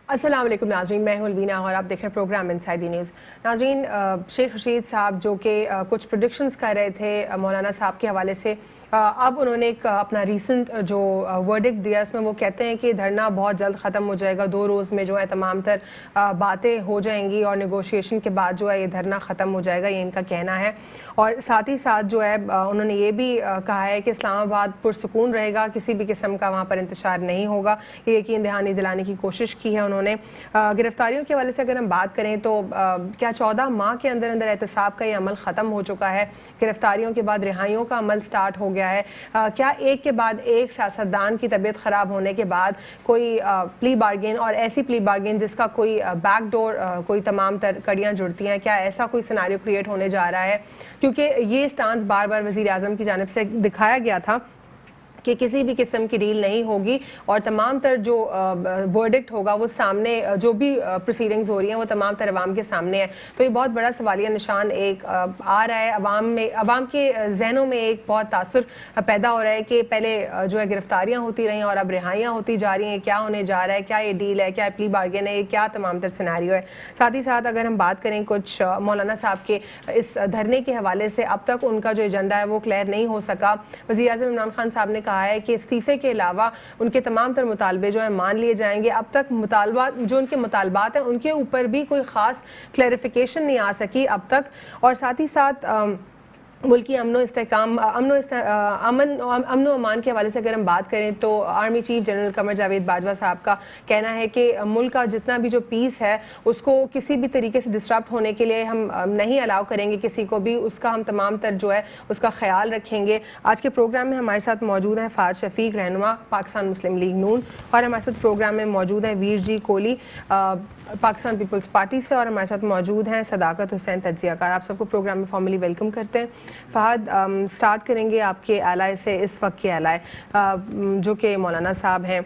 अस्सलाम वालेकुम नाज़रीन, मैं हूं अलवीना और आप देख रहे हैं प्रोग्राम इनसाइड द न्यूज़। नाज़रीन, शेख रशीद साहब जो कि कुछ प्रेडिक्शंस कर रहे थे मौलाना साहब के हवाले से, अब उन्होंने एक अपना रीसेंट जो वर्डिक्ट दिया, उसमें वो कहते हैं कि धरना बहुत जल्द ख़त्म हो जाएगा, 2 रोज़ में जो है तमाम तर बातें हो जाएंगी और नेगोशिएशन के बाद जो है ये धरना ख़त्म हो जाएगा, ये इनका कहना है। और साथ ही साथ जो है उन्होंने ये भी कहा है कि इस्लामाबाद पुरसुकून रहेगा, किसी भी किस्म का वहाँ पर इंतशार नहीं होगा। ये यकीन दहानी दिलाने की कोशिश की है उन्होंने। गिरफ्तारियों के हवाले से अगर हम बात करें तो क्या 14 माह के अंदर अंदर एहतसाब का ये अमल ख़त्म हो चुका है? गिरफ्तारियों के बाद रिहाइयों का अमल स्टार्ट हो गया है? क्या एक के बाद एक सियासतदान की तबीयत ख़राब होने के बाद कोई प्ली बार्गेन और ऐसी प्ली बार्गेन जिसका कोई बैकडोर कोई तमाम तर कड़ियाँ जुड़ती हैं, क्या ऐसा कोई सिनारियो क्रिएट होने जा रहा है? क्योंकि ये स्टांस बार बार वज़ीर आज़म की जानिब से दिखाया गया था कि किसी भी किस्म की डील नहीं होगी और तमाम तर जो वर्डिक्ट होगा वो सामने, जो भी प्रोसीडिंग्स हो रही हैं वो तमाम तर अवाम के सामने है। तो ये बहुत बड़ा सवालिया निशान एक आ रहा है अवाम में, अवाम के जहनों में एक बहुत तासुर पैदा हो रहा है कि पहले जो है गिरफ्तारियाँ होती रहीं और अब रिहाइयाँ होती जा रही हैं। क्या होने जा रहा है? क्या ये डील है? क्या प्ली बार्गेन है? क्या तमाम तर सिनेरियो है? साथ ही साथ अगर हम बात करें कुछ मौलाना साहब के इस धरने के हवाले से, अब तक उनका जो एजेंडा है वो क्लियर नहीं हो सका। वज़ीर आज़म इमरान खान साहब ने कहा है कि इस्तीफे के अलावा उनके तमाम तर मुतालबे जो है मान लिए जाएंगे। अब तक मुतालबा जो उनके मुतालबात हैं उनके ऊपर भी कोई ख़ास क्लैरिफिकेशन नहीं आ सकी अब तक। और साथ ही साथ मुल्की अमन व अमान के हवाले से अगर हम बात करें तो army chief general Qamar Javed Bajwa साहब का कहना है कि मुल्क का जितना भी जो पीस है उसको किसी भी तरीके से डिस्टर्ब होने के लिए हम नहीं अलाउ करेंगे किसी को भी, उसका हम तमाम तर जो है उसका ख्याल रखेंगे। आज के प्रोग्राम में हमारे साथ मौजूद हैं फ़ाद शफीक, रहनुमा पाकिस्तान मुस्लिम लीग नून, और हमारे साथ प्रोग्राम में मौजूद हैं वीर जी कोहली पाकिस्तान पीपल्स पार्टी से, और हमारे साथ मौजूद हैं सदाकत हुसैन तज्जियाकार। आप सबको प्रोग्राम में फॉर्मली वेलकम करते हैं। फ़हद, स्टार्ट करेंगे आपके एलाय से। इस वक्त के एलाय जो कि मौलाना साहब हैं,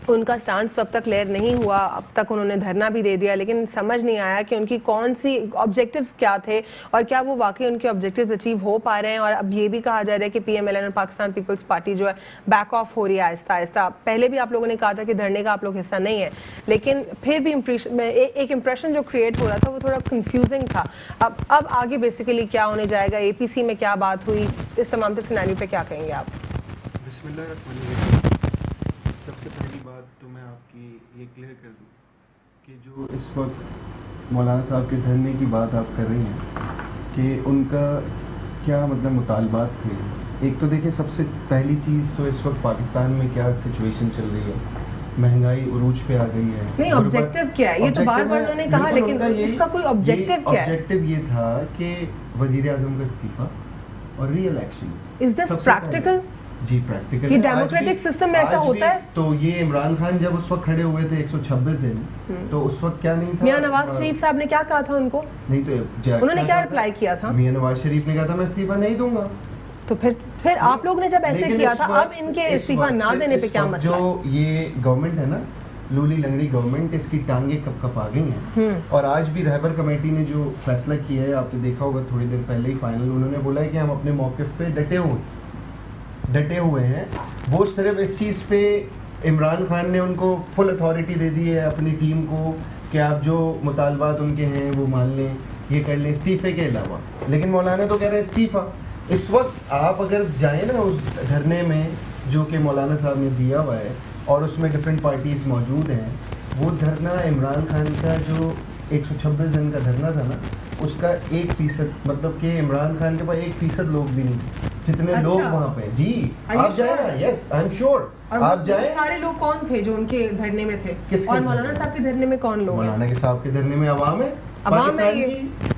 उनका स्टांस तो अब तक क्लियर नहीं हुआ। अब तक उन्होंने धरना भी दे दिया लेकिन समझ नहीं आया कि उनकी कौन सी ऑब्जेक्टिव्स क्या थे और क्या वो वाकई उनके ऑब्जेक्टिव्स अचीव हो पा रहे हैं। और अब ये भी कहा जा रहा है कि PMLN और पाकिस्तान पीपल्स पार्टी जो है बैक ऑफ हो रही है आहिस्ता आहिस्ता। पहले भी आप लोगों ने कहा था कि धरने का आप लोग हिस्सा नहीं है, लेकिन फिर भी एक इम्प्रेशन जो क्रिएट हो रहा था वो थोड़ा कन्फ्यूजिंग था। अब आगे बेसिकली क्या होने जाएगा? APC में क्या बात हुई? इस तमाम से सिनेरियो पे क्या कहेंगे आप? सबसे पहली बात तो मैं आपकी ये क्लियर कर दूं कि जो इस वक्त मौलाना साहब के धरने की बात आप कर रही हैं कि उनका क्या मतलब मुतालबात थे। एक तो देखिए, सबसे पहली चीज़ तो इस वक्त पाकिस्तान में क्या सिचुएशन चल रही है, महंगाई उरूज पे आ गई है। नहीं, ऑब्जेक्टिव क्या है? ये तो बार बार उन्होंने कहा, लेकिन इसका कोई ऑब्जेक्टिव क्या है? ऑब्जेक्टिव ये था कि वजीर आजम का इस्तीफा और re elections. Is this practical? जी, प्रैक्टिकल। ये डेमोक्रेटिक सिस्टम में ऐसा होता है? तो ये इमरान खान जब उस वक्त खड़े हुए थे 126 दिन, तो उस वक्त क्या नहीं था? मियां नवाज शरीफ साहब ने क्या कहा था उनको? नहीं तो उन्होंने क्या रिप्लाई किया था? मियां नवाज शरीफ ने कहा था मैं इस्तीफा नहीं दूंगा। तो फिर आप लोग ने जब ऐसे किया था, अब इनके इस्तीफा ना देने पे क्या मसला है? जो ये गवर्नमेंट है ना, लूली लंगड़ी गवर्नमेंट, इसकी टांगे कब कब आ गई हैं। और आज भी रहबर कमेटी ने जो फैसला किया है, आपने देखा होगा थोड़ी देर पहले ही फाइनल, उन्होंने बोला है कि हम अपने मौक़िफ़ पे डटे हुए हैं। वो सिर्फ इस चीज़ पे इमरान खान ने उनको फुल अथॉरिटी दे दी है अपनी टीम को कि आप जो मुतालबात उनके हैं वो मान लें, ये कर लें इस्तीफे के अलावा। लेकिन मौलाना तो कह रहे हैं इस्तीफा। इस वक्त आप अगर जाएँ ना उस धरने में जो कि मौलाना साहब ने दिया हुआ है और उसमें डिफरेंट पार्टीज़ मौजूद हैं, वो धरना इमरान खान का जो 126 दिन का धरना था ना, उसका 1% मतलब कि इमरान खान के पास 1% लोग भी नहीं जितने लोग वहाँ पे। जी, आप जाए ना। Yes, I am sure. आप जाए। सारे लोग कौन थे जो उनके धरने में थे? और मौलाना साहब के धरने में कौन लोग? मौलाना के साहब के धरने में अवाम है,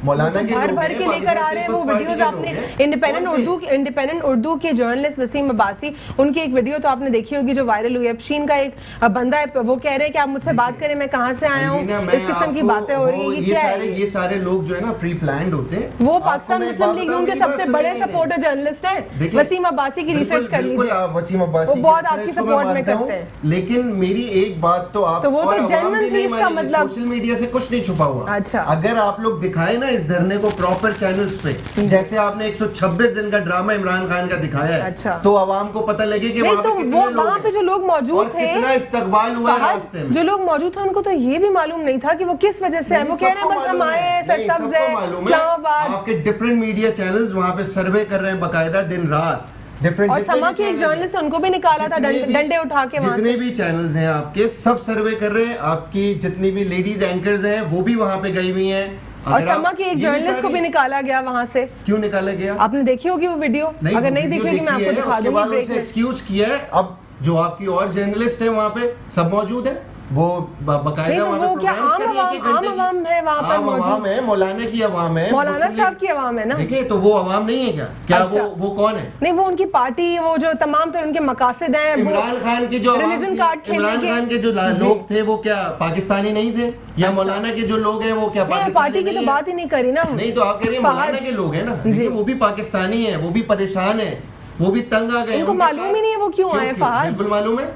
मौलाना के भर के लेकर आ रहे हैं। वो वीडियोस आपने इंडिपेंडेंट उर्दू के जर्नलिस्ट वसीम अब्बासी, उनकी एक वीडियो तो आपने देखी होगी जो वायरल हुई है। चीन का एक बंदा है, वो कह रहे हैं कि आप मुझसे बात करें, मैं कहां से आया हूं, इस किस्म की बातें हो रही है। ये सारे लोग जो है ना प्री प्लान्ड होते हैं। वो पाकिस्तान मुस्लिम लीग नून के सबसे बड़े सपोर्टर जर्नलिस्ट हैं वसीम अब्बासी की। रिसर्च कर लीजिए, वसीम अब्बासी वो बहुत आपकी सपोर्ट में करते हैं। लेकिन मेरी एक बात तो आप, तो वो तो जेन्युइन थी, इसका मतलब सोशल मीडिया से कुछ नहीं छुपा हुआ। अच्छा, अगर आप लोग दिखाए ना इस धरने को प्रॉपर चैनल्स पे, जैसे आपने 126 दिन का ड्रामा इमरान खान का दिखाया है, अच्छा। तो आवाम को पता लगे कि नहीं, वहाँ तो पे वो वहाँ पे जो लोग मौजूद थे, कितना इस्तकबाल हुआ है रास्ते में, जो लोग मौजूद थे उनको तो ये भी मालूम नहीं था कि वो किस वजह से आए। वो कह रहे हैं बस हम आए, सरसब्ज है, इस्लामाबाद। आपके डिफरेंट मीडिया चैनल्स वहाँ पे सर्वे कर रहे हैं बकायदा दिन रात। और समा के एक जर्नलिस्ट उनको भी निकाला था डंडे उठा के वहाँ से। जितने भी चैनल्स हैं आपके सब सर्वे कर रहे हैं। आपकी जितनी भी लेडीज एंकर्स हैं वो भी वहाँ पे गई हुई हैं। और समा के एक जर्नलिस्ट को भी निकाला गया वहाँ से। क्यों निकाला गया? आपने देखी होगी वो वीडियो? अगर नहीं देखी होगी मैं आपको दिखा दूंगी। एक्सक्यूज किया है। अब जो आपकी और जर्नलिस्ट है वहाँ पे सब मौजूद है, वो बकायदा वो क्या आम आवाम है वहाँ पर मौजूद है? मौलाना की आवाम है, मौलाना साहब की आवाम है ना। देखिए तो वो आवाम नहीं है क्या? क्या अच्छा। वो कौन है? नहीं, वो उनकी पार्टी, वो जो तमाम तरह उनके मकासद हैं। इमरान खान के जो रिलीजन कार्ड खेलने के, इमरान खान के जो लोग थे वो क्या पाकिस्तानी नहीं थे? या मौलाना के जो लोग हैं वो क्या पाकिस्तानी? पार्टी की तो बात ही नहीं करी ना। नहीं तो आप कह रही हैं मौलाना के लोग हैं ना, वो भी पाकिस्तानी है, वो भी परेशान है, वो भी तंग आ गए। उनको मालूम ही नहीं है वो क्यों आए। फहद बिल्कुल मालूम है।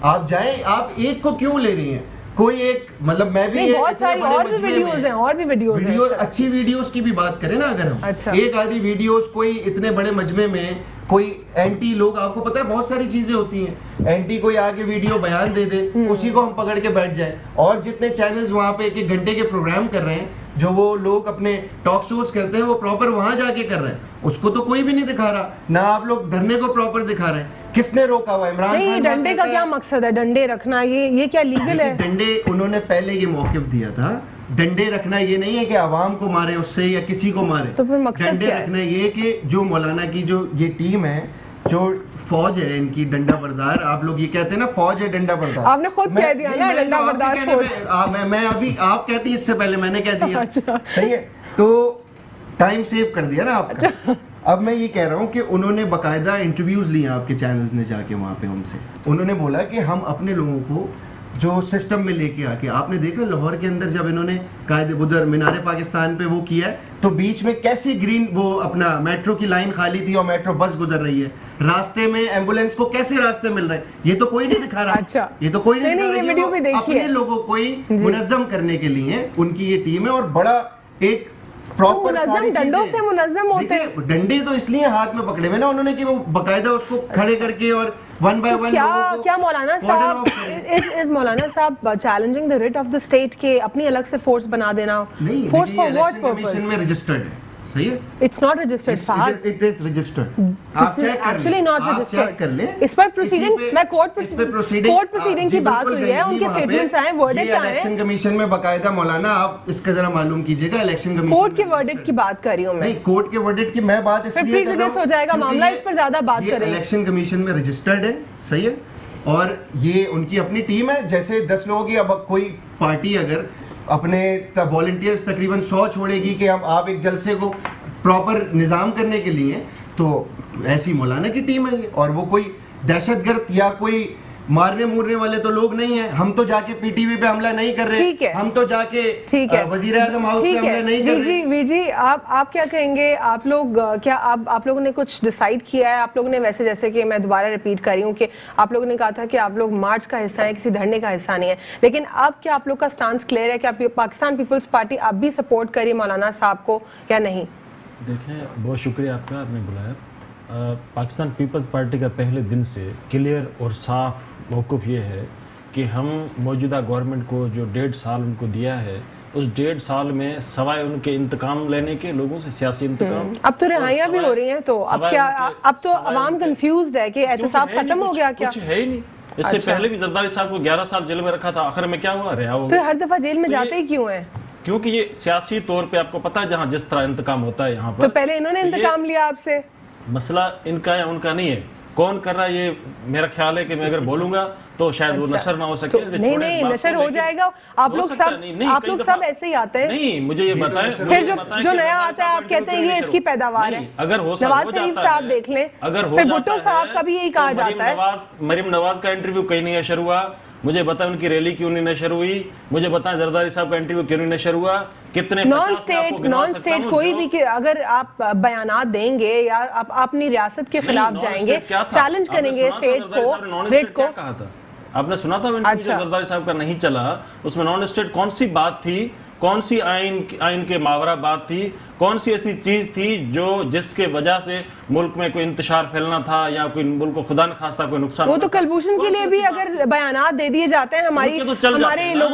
आप जाए, आप एक को क्यों ले रही हैं? कोई एक, मतलब मैं भी बहुत सारी और भी वीडियोस हैं, और भी वीडियोस हैं। अच्छी वीडियोस की भी बात करें ना अगर हम, अच्छा। एक आधी वीडियोस कोई इतने बड़े मजमे में कोई एंटी लोग, आपको पता है बहुत सारी चीजें होती हैं, एंटी कोई आके वीडियो बयान दे दे उसी को हम पकड़ के बैठ जाए। और जितने चैनल्स वहाँ पे 1-1 घंटे के प्रोग्राम कर रहे हैं, जो वो लोग अपने टॉक शोज करते हैं वो प्रॉपर वहां जाके कर रहे हैं, उसको तो कोई भी नहीं दिखा रहा ना। आप लोग धरने को प्रॉपर दिखा रहे हैं। किसने रोका हुआ? इमरान खान। नहीं, डंडे का क्या मकसद है? डंडे रखना ये क्या लीगल है? डंडे उन्होंने पहले ये मौकिफ दिया था, डंडे रखना ये नहीं है कि आवाम को मारे उससे या किसी को मारे। तो फिर मकसद डंडे क्या रखना ये कि जो मौलाना की जो ये टीम है, जो फौज है इनकी डंडा बरदार, आप लोग ये कहते हैं ना फौज है डंडा बरदार। आपने खुद कह दिया ना डंडा बरदार फौज। मैं अभी आप कहती इससे पहले मैंने कह दिया। अच्छा। सही है, तो टाइम सेव कर दिया ना आपका। अच्छा। अब मैं ये कह रहा हूँ कि उन्होंने बकायदा इंटरव्यूज लिए आपके चैनल्स ने जाके वहाँ पे उनसे, उन्होंने बोला कि हम अपने लोगों को जो सिस्टम में लेके आके, आपने देखा लाहौर के अंदर जब इन्होंने कायदे उधर मीनारे पाकिस्तान पे वो किया है, तो बीच में कैसी ग्रीन वो अपना मेट्रो की लाइन खाली थी और मेट्रो बस गुजर रही है, रास्ते में एम्बुलेंस को कैसे रास्ते मिल रहे हैं, ये तो कोई नहीं दिखा रहा। अच्छा। ये तो कोई नहीं, ये वीडियो भी देखी अपने लोगों को ही मुनज़्ज़म करने के लिए उनकी ये टीम है और बड़ा एक प्रॉपर डंडों से मुनज़्ज़म होते हैं। डंडे तो इसलिए हाथ में पकड़े हुए ना उन्होंने कि वो बकायदा उसको खड़े करके और वन बाय वन। क्या मौलाना साहब इस मौलाना साहब challenging the writ of the state के अपनी अलग से फोर्स बना देना? Force for what purpose? में रजिस्टर्ड है, सही है? It's not registered Fahad, it is registered. आप चेक कर एक्चुअली नॉट रजिस्टर्ड कर ले। इस पर प्रोसीडिंग, मैं कोर्ट प्रोसीडिंग की बात हुई है, उनके स्टेटमेंट्स आए, वर्डिक्ट आए। इलेक्शन कमीशन में बकायदा मौलाना आप इसका जरा मालूम कीजिएगा। इलेक्शन कमीशन कोर्ट के वर्डिक्ट की बात कर रही हूं मैं। नहीं, कोर्ट के वर्डिक्ट की मैं बात इसलिए कर रहा हूं, हो जाएगा मामला, इस पर ज्यादा बात करेंगे। इलेक्शन कमीशन में रजिस्टर्ड है, सही है, और ये उनकी अपनी टीम है। जैसे 10 लोगों की, अब कोई पार्टी अगर अपने वॉलंटियर्स तकरीबन 100 छोड़ेगी कि हम आप एक जलसे को प्रॉपर निज़ाम करने के लिए, तो ऐसी मौलाना की टीम है ये। और वो कोई दहशतगर्द या कोई मारने मूरने वाले तो लोग नहीं है। हम तो जाके पीटीवी पे हमला नहीं कर रहे, ठीक है, हम तो जाके वजीर आजम हाउस पे हमला नहीं कर रहे। वीजी आप क्या कहेंगे? आप लोग क्या आप लोगों ने कुछ डिसाइड किया है? आप लोगों ने, वैसे जैसे कि मैं दोबारा रिपीट कर रही हूँ कि आप लोगों ने कहा था कि आप लोग मार्च का हिस्सा है, किसी धरने का हिस्सा नहीं है, लेकिन अब क्या आप लोग का स्टांस क्लियर है कि आप पाकिस्तान पीपल्स पार्टी अब भी सपोर्ट करिए मौलाना साहब को या नहीं? देखें, बहुत शुक्रिया आपका, आपने बुलाया। पाकिस्तान पीपल्स पार्टी का पहले दिन से क्लियर और साफ मौक़िफ़ ये है कि हम मौजूदा गवर्नमेंट को जो 1.5 साल उनको दिया है, उस 1.5 साल में सवाए उनके इंतकाम लेने के, लोगों से सियासी इंतकाम, अब तो रिहाइयाँ भी हो रही हैं, तो अब क्या, अब तो अवाम कंफ्यूज्ड है कि एहतसाब खत्म हो गया क्या? कुछ है ही नहीं। इससे पहले भी जरदारी साहब को 11 साल जेल में रखा था, आखिर में क्या हुआ? रिहा हो गए। तो हर दफा जेल में जाते ही क्यों है? क्योंकि ये सियासी तौर पे आपको पता है जहाँ जिस तरह इंतकाम होता है यहाँ पर, तो पहले इन्होंने इंतकाम लिया आपसे। मसला इनका या उनका नहीं है, कौन कर रहा है ये मेरा ख्याल है कि मैं अगर बोलूंगा तो शायद वो नशर ना हो सके। तो नहीं नशर हो जाएगा। आप लोग सब ऐसे ही आते हैं। नहीं, मुझे ये बताएं, फिर जो नया आता है आप कहते हैं ये इसकी पैदावार है। अगर हो नवाज शरीफ साहब देख लें, अगर फिर भुट्टो साहब का भी यही कहा जाता है। मरीम नवाज का इंटरव्यू कहीं नहीं नशर हुआ, मुझे बताएं उनकी रैली क्यों नहीं नशर हुई, मुझे बताएं जरदारी साहब का इंटरव्यू क्यों नहीं नशर हुआ, कितने नॉन स्टेट कोई भी कि अगर आप बयानात देंगे या आप अपनी रियासत के खिलाफ जाएंगे, चैलेंज करेंगे स्टेट को, कहा था आपने सुना था? अच्छा। जरदारी साहब का नहीं चला, उसमें नॉन स्टेट कौन सी बात थी कौन सी आइन के मावरा बात थी, कौन सी ऐसी चीज थी जो जिसके वजह से मुल्क में कोई इंतशार फैलना था या कोई मुल्क को खुदा न खास्ता कोई नुकसान। वो तो कलभूषण के लिए भी अगर बयानात दे दिए जाते हैं हमारे लोगों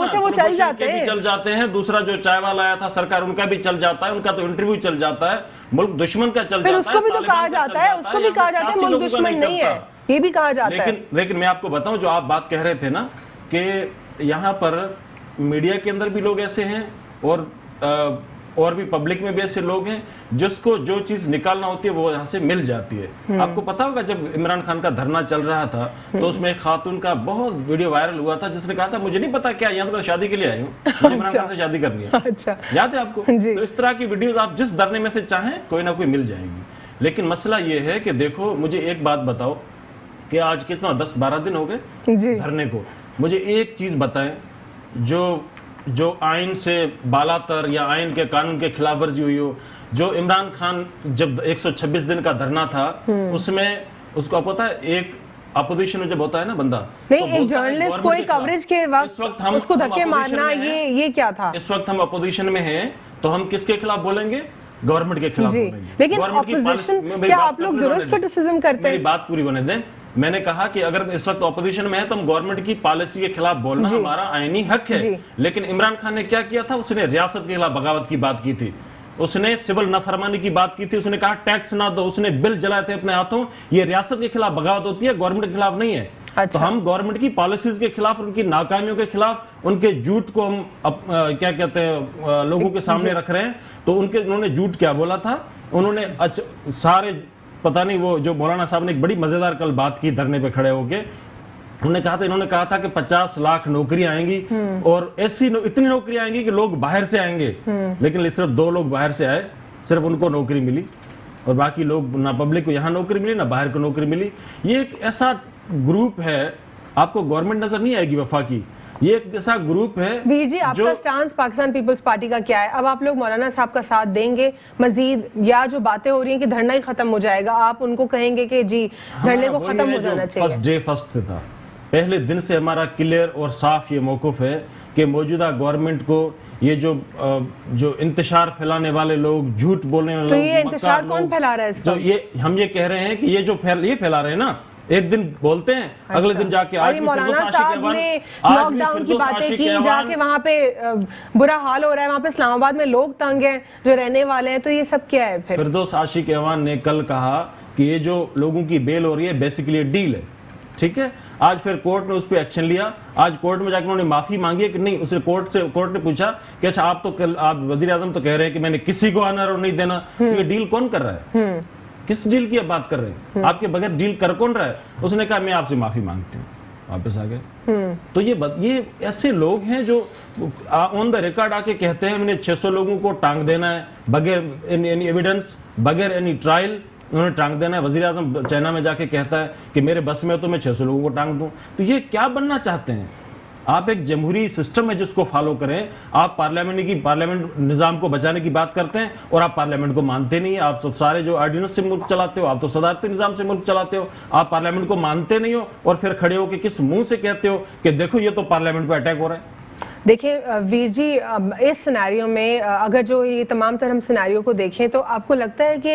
से, वो चल जाते हैं। दूसरा जो चाय वाला आया था सरकार, उनका भी चल जाता है, उनका तो इंटरव्यू चल जाता है, मुल्क दुश्मन का चल जाता है, उसको भी तो कहा जाता है, उसको भी कहा जाता है मुल्क दुश्मन नहीं है, ये भी कहा जाता है। लेकिन मैं आपको बताऊं, जो आप बात कह रहे थे ना कि यहाँ पर मीडिया के अंदर भी लोग ऐसे हैं और भी पब्लिक में भी ऐसे लोग हैं जिसको जो चीज निकालना होती है वो यहाँ से मिल जाती है। आपको पता होगा जब इमरान खान का धरना चल रहा था तो उसमें एक खातून का बहुत वीडियो वायरल हुआ था जिसने कहा था मुझे नहीं पता क्या, यहाँ तो मैं शादी के लिए आई हूँ, मुझे इमरान खान से शादी करनी है। अच्छा, याद है आपको? तो इस तरह की वीडियोस आप जिस धरने में से चाहें कोई ना कोई मिल जाएगी। लेकिन मसला ये है कि देखो, मुझे एक बात बताओ कि आज कितना 10-12 दिन हो गए धरने को, मुझे एक चीज बताएं जो आइन से बालातर या आइन के कानून के खिलाफ वर्जी हुई हो। जो इमरान खान जब 126 दिन का धरना था उसमें उसको आप पता है, एक अपोजिशन में जब होता है ना बंदा, नहीं तो एक जर्नलिस्ट कोई कवरेज के वक्त उसको धक्के मारना, ये क्या था? इस वक्त हम अपोजिशन में हैं तो हम किसके खिलाफ बोलेंगे? गवर्नमेंट के खिलाफ बोलेंगे। लेकिन ऑपोजिशन, क्या आप लोग दुरुस्त क्रिटिसिज्म करते हैं? मेरी बात पूरी होने दें। मैंने कहा कि अगर इस वक्त ऑपोजिशन में है तो हम गवर्नमेंट की पॉलिसी के खिलाफ बोलना हमारा आईनी हक है। लेकिन इमरान खान ने क्या किया था? उसने रियासत के खिलाफ बगावत की बात की थी, उसने सिविल नाफरमानी की बात की थी, उसने कहा टैक्स ना दो, उसने बिल जलाए थे अपने हाथों। ये रियासत के खिलाफ बगावत होती है, गवर्नमेंट के खिलाफ नहीं है। तो हम गवर्नमेंट की पॉलिसीज के खिलाफ, उनकी नाकामियों के खिलाफ, उनके झूठ को हम क्या कहते हैं लोगों के सामने रख रहे हैं। तो उन्होंने झूठ क्या बोला था? उन्होंने सारे पता नहीं, वो जो मौलाना साहब ने एक बड़ी मजेदार कल बात की धरने पे खड़े होके, इन्होंने कहा था कि 50 लाख नौकरियां आएंगी और इतनी नौकरियां आएंगी कि लोग बाहर से आएंगे। लेकिन सिर्फ 2 लोग बाहर से आए, सिर्फ उनको नौकरी मिली और बाकी लोग, ना पब्लिक को यहाँ नौकरी मिली ना बाहर को नौकरी मिली। ये एक ऐसा ग्रुप है, आपको गवर्नमेंट नजर नहीं आएगी वफाकी, ये एक ऐसा ग्रुप है। वीर जी, आपका स्टांस पाकिस्तान पीपल्स पार्टी का क्या है? अब आप लोग मौलाना साहब का साथ देंगे मजीद, या जो बातें हो रही हैं कि धरना ही खत्म हो जाएगा, आप उनको कहेंगे कि जी धरने को खत्म हो जाना चाहिए? फर्स्ट से था, पहले दिन से हमारा क्लियर और साफ ये मौक़िफ़ है कि मौजूदा गवर्नमेंट को ये जो इंतशार फैलाने वाले लोग, झूठ बोलने वाले लोग, तो ये इंतशार कौन फैला रहा है? तो ये हम ये कह रहे हैं कि ये जो फैला रहे हैं ना, एक दिन बोलते हैं, अगले दिन जाके आज मौलाना साहब ने लॉकडाउन की बातें की, जाके वहाँ पे बुरा हाल हो रहा है, वहाँ पे इस्लामाबाद में लोग तंग हैं जो रहने वाले हैं, तो ये सब क्या है? फिरदौस आशिक अहवान ने कल कहा कि ये जो लोगों की बेल हो रही है बेसिकली डील है, ठीक है। आज फिर कोर्ट ने उस पर एक्शन लिया, आज कोर्ट में जाकर उन्होंने माफी मांगी है कि नहीं। उसे कोर्ट ने पूछा कि अच्छा आप वजीर आजम तो कह रहे हैं कि मैंने किसी को ऑनर नहीं देना, तो ये डील कौन कर रहा है? किस डील की आप बात कर रहे हैं? आपके बगैर डील कर कौन रहा है? उसने कहा मैं आपसे माफी मांगती हूँ, वापस आ गए। तो ये ऐसे लोग हैं जो ऑन द रिकॉर्ड आके कहते हैं मैंने 600 लोगों को टांग देना है बगैर एनी एविडेंस, बगैर एनी ट्रायल, उन्होंने टांग देना है। वजीर आजम चाइना में जाके कहता है कि मेरे बस में तो मैं 600 लोगों को टांग दूं। तो ये क्या बनना चाहते हैं आप? एक जमहूरी सिस्टम है जिसको फॉलो करें। आप पार्लियामेंट निज़ाम को बचाने की बात करते हैं और आप पार्लियामेंट को मानते नहीं है। आप सब सारे जो ऑर्डिनेंस से मुल्क चलाते हो, आप तो सदारती निज़ाम से मुल्क चलाते हो, आप पार्लियामेंट को मानते नहीं हो और फिर खड़े हो कि किस मुंह से कहते हो कि देखो ये तो पार्लियामेंट पर अटैक हो रहा है। देखिए वीर जी, इस सिनेरियो में अगर जो ये तमाम तरह सिनेरियो को देखें तो आपको लगता है कि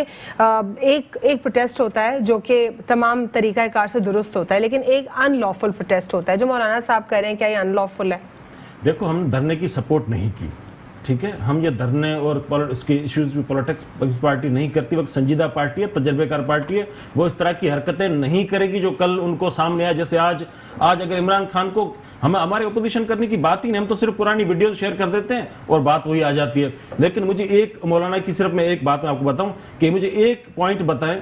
एक प्रोटेस्ट होता है जो कि तमाम तरीक़ाकार से दुरुस्त होता है, लेकिन एक अनलॉफुल प्रोटेस्ट होता है जो मौलाना साहब कह रहे हैं, क्या ये अनलॉफुल है? देखो, हम धरने की सपोर्ट नहीं की, ठीक है। हम ये धरने और इसके इश्यूज में पॉलिटिक्स पार्टी नहीं करती। वक्त संजीदा पार्टी है, तजर्बेकार पार्टी है, वो इस तरह की हरकतें नहीं करेगी जो कल उनको सामने आया। जैसे आज अगर इमरान खान को हमारे अपोजिशन करने की बात ही नहीं, हम तो सिर्फ पुरानी वीडियो शेयर कर देते हैं और बात वही आ जाती है। लेकिन मुझे एक मौलाना की सिर्फ मैं एक बात मैं आपको बताऊं कि मुझे एक पॉइंट बताएं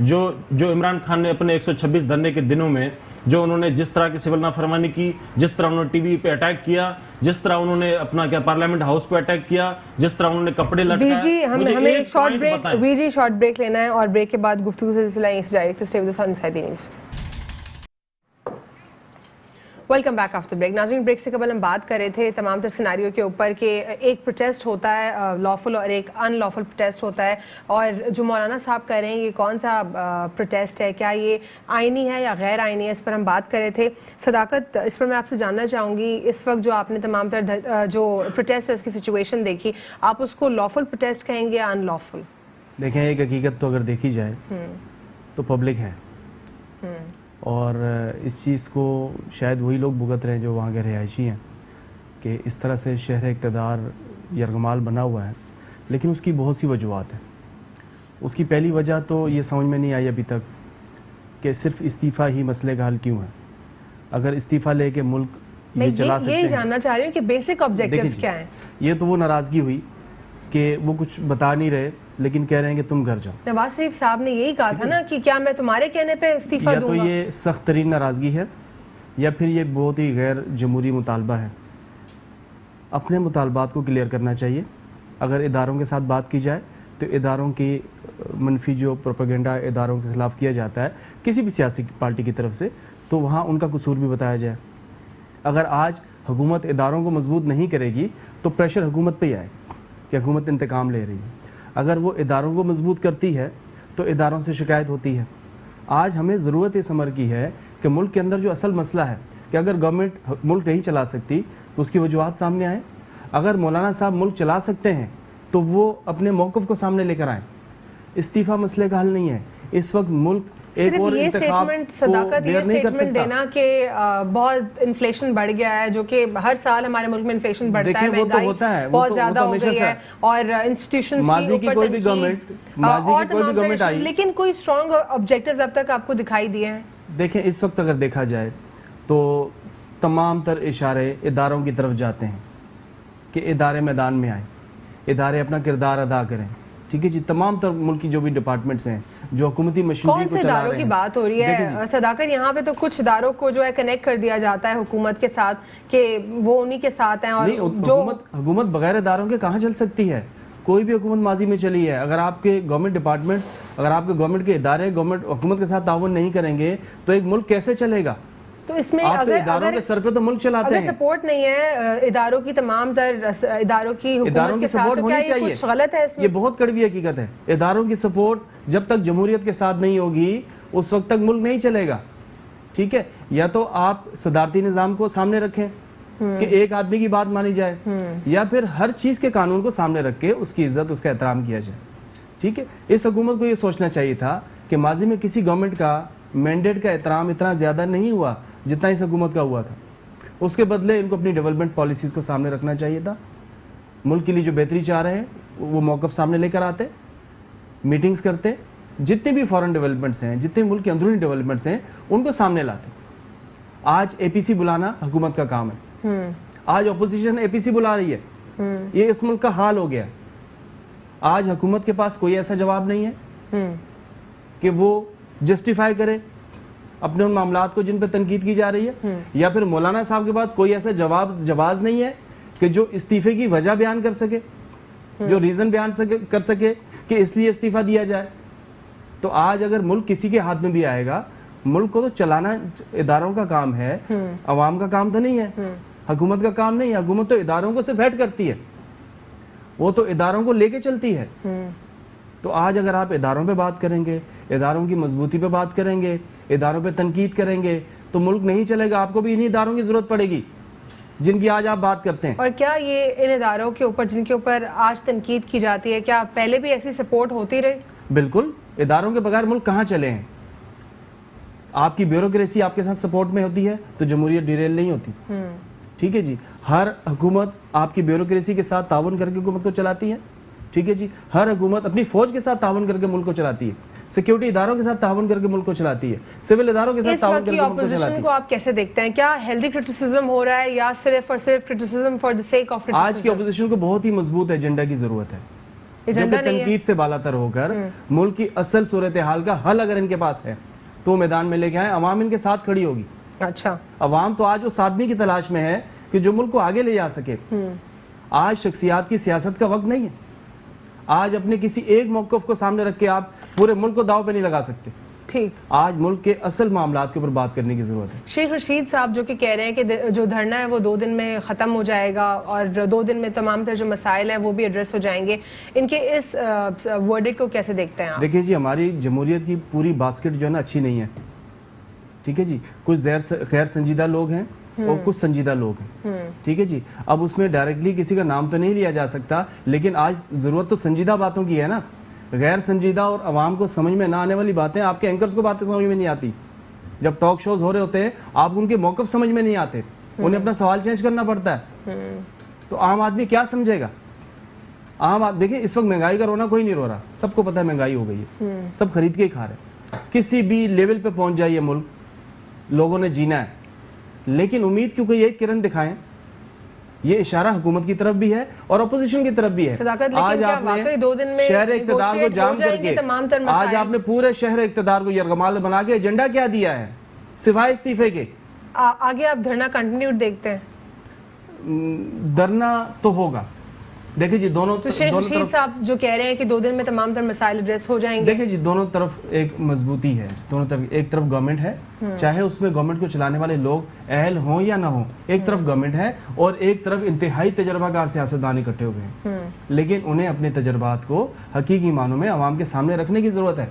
जो इमरान खान ने अपने 126 धरने के दिनों में जो उन्होंने जिस तरह की सिविल नाफरमानी की, जिस तरह उन्होंने टीवी पे अटैक किया, जिस तरह उन्होंने अपना पार्लियामेंट हाउस पे अटैक किया, जिस तरह उन्होंने कपड़े लटकाए। हमें एक शॉर्ट ब्रेक लेना है और ब्रेक के बाद गुफ्तगू से सिलसिला यहीं से जारी। Welcome back after break. नाज़रीन, ब्रेक से कबल हम बात कर रहे थे तमाम तर सिनारियों के ऊपर कि एक प्रोटेस्ट होता है लॉफुल और एक अनलॉफुल प्रोटेस्ट होता है, और जो मौलाना साहब कह रहे हैं ये कौन सा प्रोटेस्ट है, क्या ये आइनी है या गैर आइनी है, इस पर हम बात कर रहे थे। सदाकत, इस पर मैं आपसे जानना चाहूँगी, इस वक्त जो आपने तमाम तर जो प्रोटेस्ट है उसकी सिचुएशन देखी, आप उसको लॉफुल प्रोटेस्ट कहेंगे या अनलॉफुल? देखें, एक हकीकत तो अगर देखी जाए तो पब्लिक है, और इस चीज़ को शायद वही लोग भुगत रहे हैं जो वहाँ के रिहायशी हैं कि इस तरह से शहर इक़्तिदार यरगमाल बना हुआ है। लेकिन उसकी बहुत सी वजूहत हैं। उसकी पहली वजह तो ये समझ में नहीं आई अभी तक कि सिर्फ इस्तीफ़ा ही मसले का हल क्यों है। अगर इस्तीफ़ा लेके मुल्क ये चला सकते हैं, ये जानना चाह रही हूँ कि बेसिक ऑब्जेक्टिव्स क्या हैं। ये तो वो नाराज़गी हुई कि वो कुछ बता नहीं रहे लेकिन कह रहे हैं कि तुम घर जाओ। नवाज शरीफ साहब ने यही कहा था ना कि क्या मैं तुम्हारे कहने पे इस्तीफा दूंगा। या तो ये सख्त तरीन नाराज़गी है या फिर ये बहुत ही गैर जमहूरी मुतालबा है। अपने मुतालबात को क्लियर करना चाहिए। अगर इदारों के साथ बात की जाए तो इदारों की मनफी जो प्रोपेगेंडा इदारों के ख़िलाफ़ किया जाता है किसी भी सियासी पार्टी की तरफ से, तो वहाँ उनका कसूर भी बताया जाए। अगर आज हुकूमत इदारों को मजबूत नहीं करेगी तो प्रेशर हुकूमत पे ही आए कि हुकूमत इंतकाम ले रही है। अगर वो इदारों को मजबूत करती है तो इदारों से शिकायत होती है। आज हमें ज़रूरत इस अमर की है कि मुल्क के अंदर जो असल मसला है कि अगर गवर्नमेंट मुल्क नहीं चला सकती तो उसकी वजूहत सामने आए। अगर मौलाना साहब मुल्क चला सकते हैं तो वो अपने मौक़िफ़ को सामने लेकर आएँ। इस्तीफ़ा मसले का हल नहीं है। इस वक्त मुल्क एक और ये स्टेटमेंट सदाकत, ये स्टेटमेंट देना कि बहुत इन्फ्लेशन बढ़ गया है, जो कि हर साल हमारे मुल्क में इन्फ्लेशन बढ़ता है, महंगाई बहुत ज्यादा हो गई है, और इंस्टीट्यूशंस की ऊपर कोई भी गवर्नमेंट आई, लेकिन कोई स्ट्रॉन्ग ऑब्जेक्टिव्स अब तक आपको दिखाई दिए हैं? देखें, इस वक्त अगर देखा जाए तो तमाम तर इशारे इदारों की तरफ जाते हैं कि इदारे मैदान में आए, इदारे अपना किरदार अदा करें। ठीक है जी, तमाम तर मुल्क की जो भी डिपार्टमेंट्स हैं जो हुकूमती मशीनरी को चला रहे हैं। कौन से इदारों की बात हो रही है सदाकत? यहाँ पे तो कुछ इदारों को जो है कनेक्ट कर दिया जाता है हुकूमत के साथ कि वो उन्हीं के साथ हैं, और जो हुकूमत बगैर इदारों के कहाँ चल सकती है? कोई भी हुकूमत माजी में चली है। अगर आपके गवर्नमेंट डिपार्टमेंट्स, अगर आपके गवर्नमेंट के इदारे गवर्नमेंट हुकूमत के साथ ताउन नहीं करेंगे तो एक मुल्क कैसे चलेगा? तो इसमें अगर इदारों के सर पे तो मुल्क चलाते हैं। अगर सपोर्ट नहीं है इदारों की, तमाम तर इदारों की हुकूमत के साथ, तो क्या ये कुछ गलत है इसमें? ये बहुत कड़वी हकीकत है। इदारों की सपोर्ट जब तक जमहूरियत के साथ नहीं होगी उस वक्त तक मुल्क नहीं चलेगा। ठीक है, या तो आप सदारती निज़ाम को सामने रखें कि एक आदमी की बात मानी जाए, या फिर हर चीज के कानून को सामने रख के उसकी इज्जत, उसका एहतराम किया जाए। ठीक है, इस हुकूमत को ये सोचना चाहिए था कि माजी में किसी गवर्नमेंट का मैंडेट का एहतराम इतना ज़्यादा नहीं हुआ जितना इस हुकूमत का हुआ था। उसके बदले इनको अपनी डेवलपमेंट पॉलिसीज़ को सामने रखना चाहिए था। मुल्क के लिए जो बेहतरी चाह रहे हैं वो मौक़िफ़ सामने लेकर आते, मीटिंग्स करते, जितने भी फॉरेन डेवलपमेंट्स हैं, जितने मुल्क के अंदरूनी डेवलपमेंट्स हैं उनको सामने लाते। आज एपीसी बुलाना हुकूमत का काम है। आज अपोजिशन एपीसी बुला रही है। ये इस मुल्क का हाल हो गया। आज हुकूमत के पास कोई ऐसा जवाब नहीं है कि वो जस्टिफाई करे अपने उन मामलात को जिन पर तनकीद की जा रही है, या फिर मौलाना साहब के पास कोई ऐसा जवाब नहीं है कि जो इस्तीफे की वजह बयान कर सके, जो रीजन बयान कर सके कि इसलिए इस्तीफा दिया जाए। तो आज अगर मुल्क किसी के हाथ में भी आएगा, मुल्क को तो चलाना इदारों का काम है, अवाम का काम तो नहीं है, हुकूमत का काम नहीं है। हुकूमत तो इदारों को सिर्फ हेड करती है, वो तो इदारों को लेके चलती है। तो आज अगर आप इदारों पे बात करेंगे, इदारों की मजबूती पे बात करेंगे, इदारों पे तनकीद करेंगे, तो मुल्क नहीं चलेगा। आपको भी इन्हीं इदारों की जरूरत पड़ेगी जिनकी आज आप बात करते हैं। और क्या ये इन इदारों के ऊपर जिनके ऊपर आज तनकीद की जाती है, क्या पहले भी ऐसी सपोर्ट होती रही? बिल्कुल, इदारों के बगैर मुल्क कहाँ चले हैं। आपकी ब्यूरोक्रेसी आपके साथ सपोर्ट में होती है तो जमहूरियत डिरेल नहीं होती। ठीक है जी, हर हुकूमत आपकी ब्यूरोक्रेसी के साथ ताउन करके हुकूमत को चलाती है। ठीक है जी, हर हुकूमत अपनी फौज के साथ ताउन करके मुल्क को चलाती है, सिक्योरिटी इदारों के साथ ताउन करके मुल्क को चलाती है, सिविल इदारों के साथ ताउन करके मुल्क को चलाती है। को आप कैसे देखते हैं? क्या हेल्दी क्रिटिसिज्म हो रहा है या सिर्फ और सिर्फ criticism for the sake of criticism? आज की अपोजिशन को बहुत ही मजबूत एजेंडा की जरूरत है, एजेंडा तनकीद से बालातर होकर मुल्क की असल सूरत हाल का हल अगर इनके पास है तो मैदान में लेके आए, अवाम इनके साथ खड़ी होगी। अच्छा, अवाम तो आज उस आदमी की तलाश में है कि जो मुल्क को आगे ले जा सके। आज शख्सियात की सियासत का वक्त नहीं है। आज अपने किसी एक मौक़िफ़ को सामने रख के आप पूरे मुल्क को दाव पे नहीं लगा सकते। ठीक। आज मुल्क के असल मामलात के ऊपर बात करने की जरूरत है। शेख रशीद साहब जो कि कह रहे हैं कि जो धरना है वो 2 दिन में ख़त्म हो जाएगा और 2 दिन में तमाम तर जो मसाइल हैं वो भी एड्रेस हो जाएंगे, इनके इस वर्डिक्ट को कैसे देखते हैं आप? देखिए जी, हमारी जमहूरियत की पूरी बास्केट जो है ना अच्छी नहीं है, ठीक है जी। कुछ गैर संजीदा लोग हैं और कुछ संजीदा लोग हैं, ठीक है जी। अब उसमें डायरेक्टली किसी का नाम तो नहीं लिया जा सकता, लेकिन आज जरूरत तो संजीदा बातों की है ना। गैर संजीदा और आवाम को समझ में ना आने वाली बातें, आपके एंकर्स को बातें समझ में नहीं आती। जब टॉक शोज हो रहे होते हैं आप उनके मौक़िफ़ समझ में नहीं आते, उन्हें अपना सवाल चेंज करना पड़ता है। तो आम आदमी क्या समझेगा? देखिए इस वक्त महंगाई का रोना कोई नहीं रो रहा, सबको पता है महंगाई हो गई है, सब खरीद के ही खा रहे। किसी भी लेवल पे पहुंच जाइए मुल्क, लोगों ने जीना है, लेकिन उम्मीद क्यों कोई एक किरण दिखाएं। ये इशारा हुकूमत की तरफ भी है और अपोजिशन की तरफ भी है। आज आपने 2 दिन में शहर इक़्तिदार को जाम करके, आज आपने पूरे शहर इक़्तिदार को यरगमाल बना के एजेंडा क्या दिया है? सिवाय इस्तीफे के आगे आप धरना कंटिन्यू देखते हैं? धरना तो होगा। देखिए जी, दोनों तो शेख रशीद साहब जो कह रहे हैं कि 2 दिन में तमाम तर मसाइल एड्रेस हो जाएंगे। देखिए जी, दोनों तरफ एक मजबूती है, दोनों तरफ। एक तरफ गवर्नमेंट है, चाहे उसमें गवर्नमेंट को चलाने वाले लोग अहल हों या ना हों, एक तरफ गवर्नमेंट है और एक तरफ इंतहाई तजर्बाकार सियासतदान इकट्ठे हो गए हैं। लेकिन उन्हें अपने तजर्बात को हकीकी मानों में आवाम के सामने रखने की जरूरत है।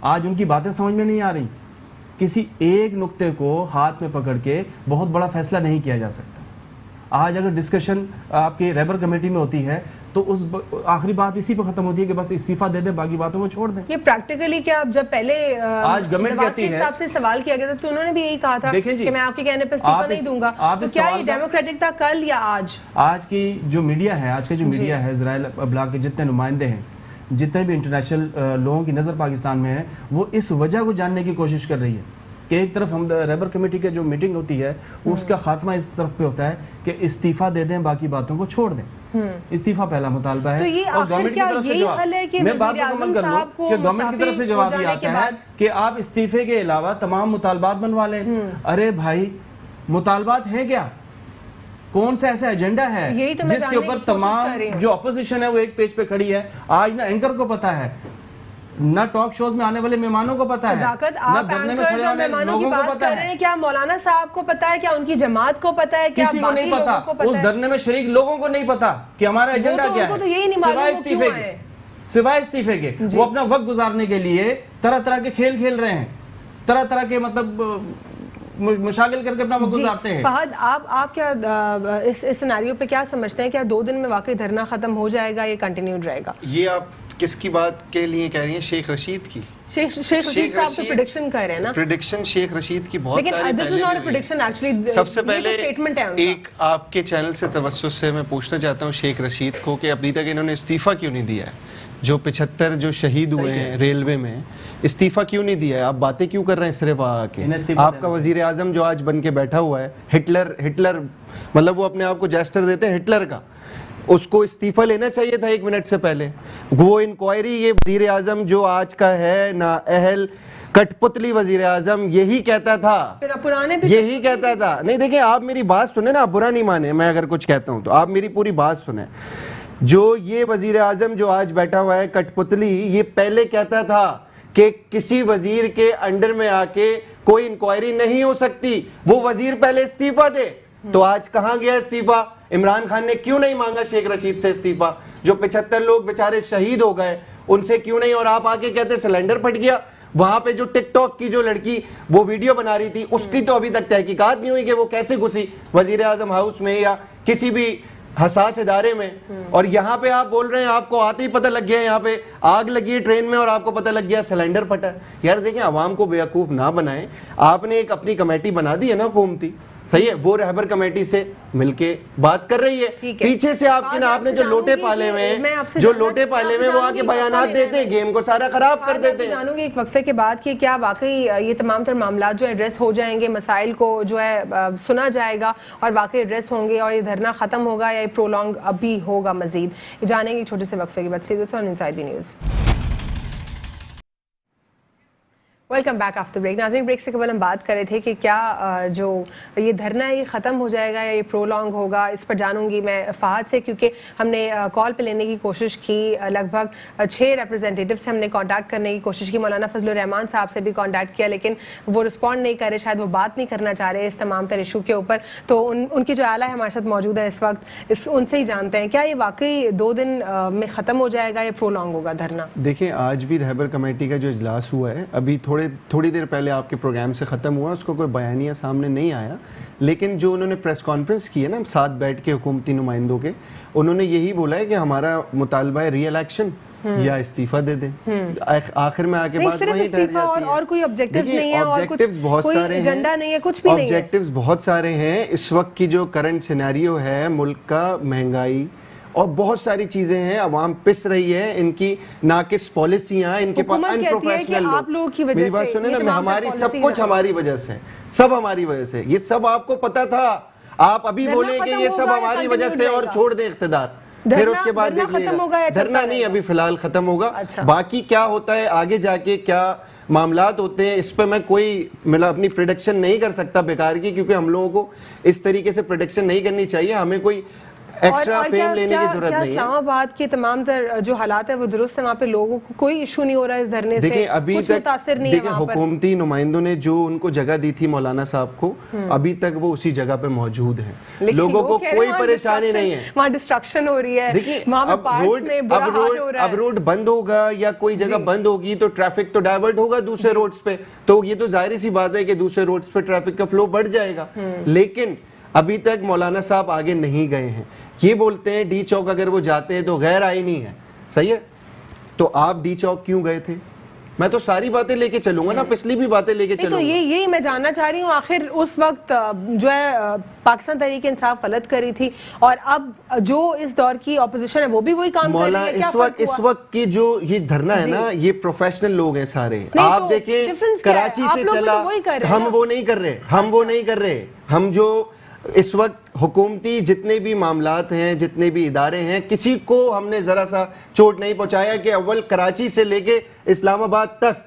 आज उनकी बातें समझ में नहीं आ रही। किसी एक नुक्ते को हाथ में पकड़ के बहुत बड़ा फैसला नहीं किया जा सकता। आज अगर डिस्कशन आपकी रहबर कमेटी में होती है तो उस आखिरी बात इसी पे खत्म होती है कि बस इस्तीफा दे दे, बाकी बातों को छोड़ दें। ये प्रैक्टिकली क्या आप जब पहले आज गवर्नमेंट कहती है, साहब से सवाल किया गया था तो उन्होंने भी यही कहा था कि मैं आपके कहने पर इस्तीफा नहीं दूंगा, तो क्या ये डेमोक्रेटिक था कल या आज? आज की जो मीडिया है, आज का जो मीडिया है, इजराइल अब्लाग के जितने नुमाइंदे हैं, जितने भी इंटरनेशनल लोगों की नज़र पाकिस्तान में है, वो इस वजह को जानने की कोशिश कर रही है कि एक तरफ हम रहबर कमेटी के जो मीटिंग होती है उसका खात्मा इस तरफ पे होता है कि इस्तीफा दे दें, बाकी बातों को छोड़ दें। इस्तीफा पहला मुतालबा है। तो ये और गवर्नमेंट की तरफ से जवाब, मैं बात मुकम्मल कर लूं कि गवर्नमेंट की तरफ से जवाब ये आता है कि आप इस्तीफे के अलावा तमाम मुतालबात बनवा लें। अरे भाई, मुतालबात हैं क्या? कौन सा ऐसा एजेंडा है जिसके ऊपर तमाम जो अपोजिशन है वो एक पेज पे खड़ी है? आज ना एंकर को पता है, ना टॉक शोज में आने वाले मेहमानों को पता है, ना धरने में खड़े वाले लोगों को पता है। क्या मौलाना साहब को पता है? क्या उनकी जमात को पता है? क्या किसी को नहीं पता? उस धरने में शरीक लोगों को नहीं पता कि हमारा एजेंडा क्या है। सिवाय इस्तीफे के वो अपना वक्त गुजारने के लिए तरह तरह के खेल खेल रहे हैं, तरह तरह के मतलब मुशागिल करके अपना वक्त गुजारते हैं। फहद, आप क्या इस सिनेरियो पे क्या समझते हैं? क्या 2 दिन में वाकई धरना खत्म हो जाएगा, ये कंटिन्यू रहेगा? ये आप किसकी बात के लिए कह रही हैं? शेख रशीद की? शेख रशीद साहब तो प्रेडिक्शन कर रहे हैं ना? प्रेडिक्शन शेख रशीद की बहुत लेकिन सारी this is not a prediction actually. सबसे पहले स्टेटमेंट है उनका। एक आपके चैनल से तवज्जुह से मैं पूछना चाहता हूँ शेख रशीद को कि अभी तक इन्होंने इस्तीफा क्यों नहीं दिया है? जो 75 जो शहीद हुए हैं रेलवे में, इस्तीफा क्यों नहीं दिया है? आप बातें क्यों कर रहे हैं सिर्फ आके? आपका वजीर आजम जो आज बन के बैठा हुआ है, हिटलर मतलब वो अपने आप को जेस्टर देते हैं हिटलर का, उसको इस्तीफा लेना चाहिए था 1 मिनट से पहले। वो इंक्वायरी, ये वजीर आजम जो आज का है ना अहल कठपुतली वजीर आजम, यही कहता था, यही कहता था। नहीं देखिए, आप मेरी बात सुने ना, आप बुरा नहीं माने मैं अगर कुछ कहता हूँ तो, आप मेरी पूरी बात सुने। जो ये वजीर आजम जो आज बैठा हुआ है कठपुतली, ये पहले कहता था कि किसी वजीर के अंडर में आके कोई इंक्वायरी नहीं हो सकती, वो वजीर पहले इस्तीफा दे। तो आज कहां गया इस्तीफा? इमरान खान ने क्यों नहीं मांगा शेख रशीद से इस्तीफा? जो 75 लोग बेचारे शहीद हो गए उनसे क्यों नहीं? और आप आके कहते सिलेंडर फट गया। वहां पे जो टिकटॉक की जो लड़की वो वीडियो बना रही थी, उसकी तो अभी तक तहकीकात नहीं हुई कि वो कैसे घुसी वजीर आजम हाउस में या किसी भी हसास इदारे में। और यहाँ पे आप बोल रहे हैं आपको आते ही पता लग गया, यहाँ पे आग लगी है ट्रेन में और आपको पता लग गया सिलेंडर फटा। यार देखिए, आवाम को बेवकूफ ना बनाएं। आपने एक अपनी कमेटी बना दी है ना हुकूमती, सही है, वो रहबर कमेटी से मिलके बात कर रही है। पीछे से आपके ना आपने जो लोटे पाले हुए वो आके बयानात देते हैं, गेम को सारा खराब कर देते हैं। जानूंगी एक वक्फे के बाद कि क्या वाकई ये तमाम तर मामला जो एड्रेस हो जाएंगे, मसाइल को जो है सुना जाएगा और वाकई एड्रेस होंगे और ये धरना खत्म होगा या ये प्रोलॉन्ग अभी होगा मजीद, जानेंगे छोटे से वक्फे के बाद। सीधे inside the news. Welcome back after break. नाज़रीन, ब्रेक से कबल हम बात कर रहे थे कि क्या जो ये धरना है ये ख़त्म हो जाएगा या ये प्रोलॉन्ग होगा। इस पर जानूंगी मैं फ़ाहद से, क्योंकि हमने कॉल पे लेने की कोशिश की, लगभग 6 रिप्रेजेंटेटिव से हमने कांटेक्ट करने की कोशिश की। मौलाना फजलुर रहमान साहब से भी कांटेक्ट किया, लेकिन वो रिस्पॉन्ड नहीं कर रहे, शायद वो बात नहीं करना चाह रहे इस तमाम तर इशू के ऊपर। तो उनकी जो आला है हमारे साथ मौजूद है इस वक्त, उनसे ही जानते हैं क्या ये वाकई 2 दिन में ख़त्म हो जाएगा या प्रोलॉन्ग होगा धरना। देखिए, आज भी रहबर कमेटी का जो इजलास हुआ है, अभी थोड़ी देर पहले आपके प्रोग्राम से ख़त्म हुआ, उसको कोई बयानिया सामने नहीं आया, लेकिन जो उन्होंने प्रेस कॉन्फ्रेंस की है ना साथ बैठ के हुकूमती नुमाइंदों के, उन्होंने यही बोला है कि हमारा मुतालबा है री इलेक्शन या इस्तीफा दे दें। आखिर में आके बात वहीं ठहर जाती है। और कोई ऑब्जेक्टिव्स नहीं है, और कुछ बहुत कोई सारे एजेंडा नहीं है, कुछ भी नहीं है। ऑब्जेक्टिव्स बहुत सारे हैं। इस वक्त की जो करंट सिनेरियो है, मुल्क का महंगाई और बहुत सारी चीजें हैं, अवाम पिस रही है, इनकी नाकिस पॉलिसियां, इनके पास अनप्रोफेशनल आप लोगों की वजह से, मेरी बात सुने ना, हमारी सब कुछ हमारी वजह से, सब हमारी वजह से, ये सब आपको पता था। आप अभी बोले कि ये सब हमारी वजह से और छोड़ दें इख्तिदार, फिर उसके बाद देखिएगा। धरना नहीं अभी फिलहाल खत्म होगा। अच्छा। बाकी क्या होता है आगे जाके, क्या मामलात होते हैं, इस पर मैं कोई मतलब अपनी प्रेडिक्शन नहीं कर सकता बेकार की, क्योंकि हम लोगों को इस तरीके से प्रेडिक्शन नहीं करनी चाहिए। हमें कोई एक्स्ट्रा फेम लेने की जरूरत नहीं है। इस्लामाबाद के तमाम तर जो हालात है वो दुरुस्त है, वहाँ पे लोगों को कोई इशू नहीं हो रहा है इस धरने से। देखिए, अभी कुछ तक मुतासिर नहीं है वहाँ पर। हुकूमती नुमाइंदों ने जो उनको जगह दी थी मौलाना साहब को, अभी तक वो उसी जगह पे मौजूद हैं। लोगों को कोई परेशानी नहीं है। वहाँ डिस्ट्रक्शन हो रही है। देखिए, अब रोड बंद होगा या कोई जगह बंद होगी तो ट्रैफिक तो डाइवर्ट होगा दूसरे रोड्स पे, तो ये तो जाहिर सी बात है कि दूसरे रोड्स पे ट्रैफिक का फ्लो बढ़ जाएगा। लेकिन अभी तक मौलाना साहब आगे नहीं गए हैं। ये बोलते हैं डी चौक अगर वो जाते हैं तो गैर आईनी है, सही है, तो आप डी चौक क्यों गए थे? मैं तो सारी बातें लेके चलूंगा ना, पिछली भी बातें लेके चलूंगा। तो यही मैं जानना चाह रही हूँ, आखिर उस वक्त जो है पाकिस्तान तहरीक इंसाफ गलत करी थी, और अब जो इस दौर की ऑपोजिशन है वो भी वही काम कर रही है। इस वक्त की जो ये धरना है ना, ये प्रोफेशनल लोग हैं सारे। आप देखें, कराची से चला, हम वो नहीं कर रहे, हम जो इस वक्त हुकूमती जितने भी मामलात हैं, जितने भी इदारे हैं, किसी को हमने जरा सा चोट नहीं पहुंचाया कि अव्वल कराची से लेके इस्लामाबाद तक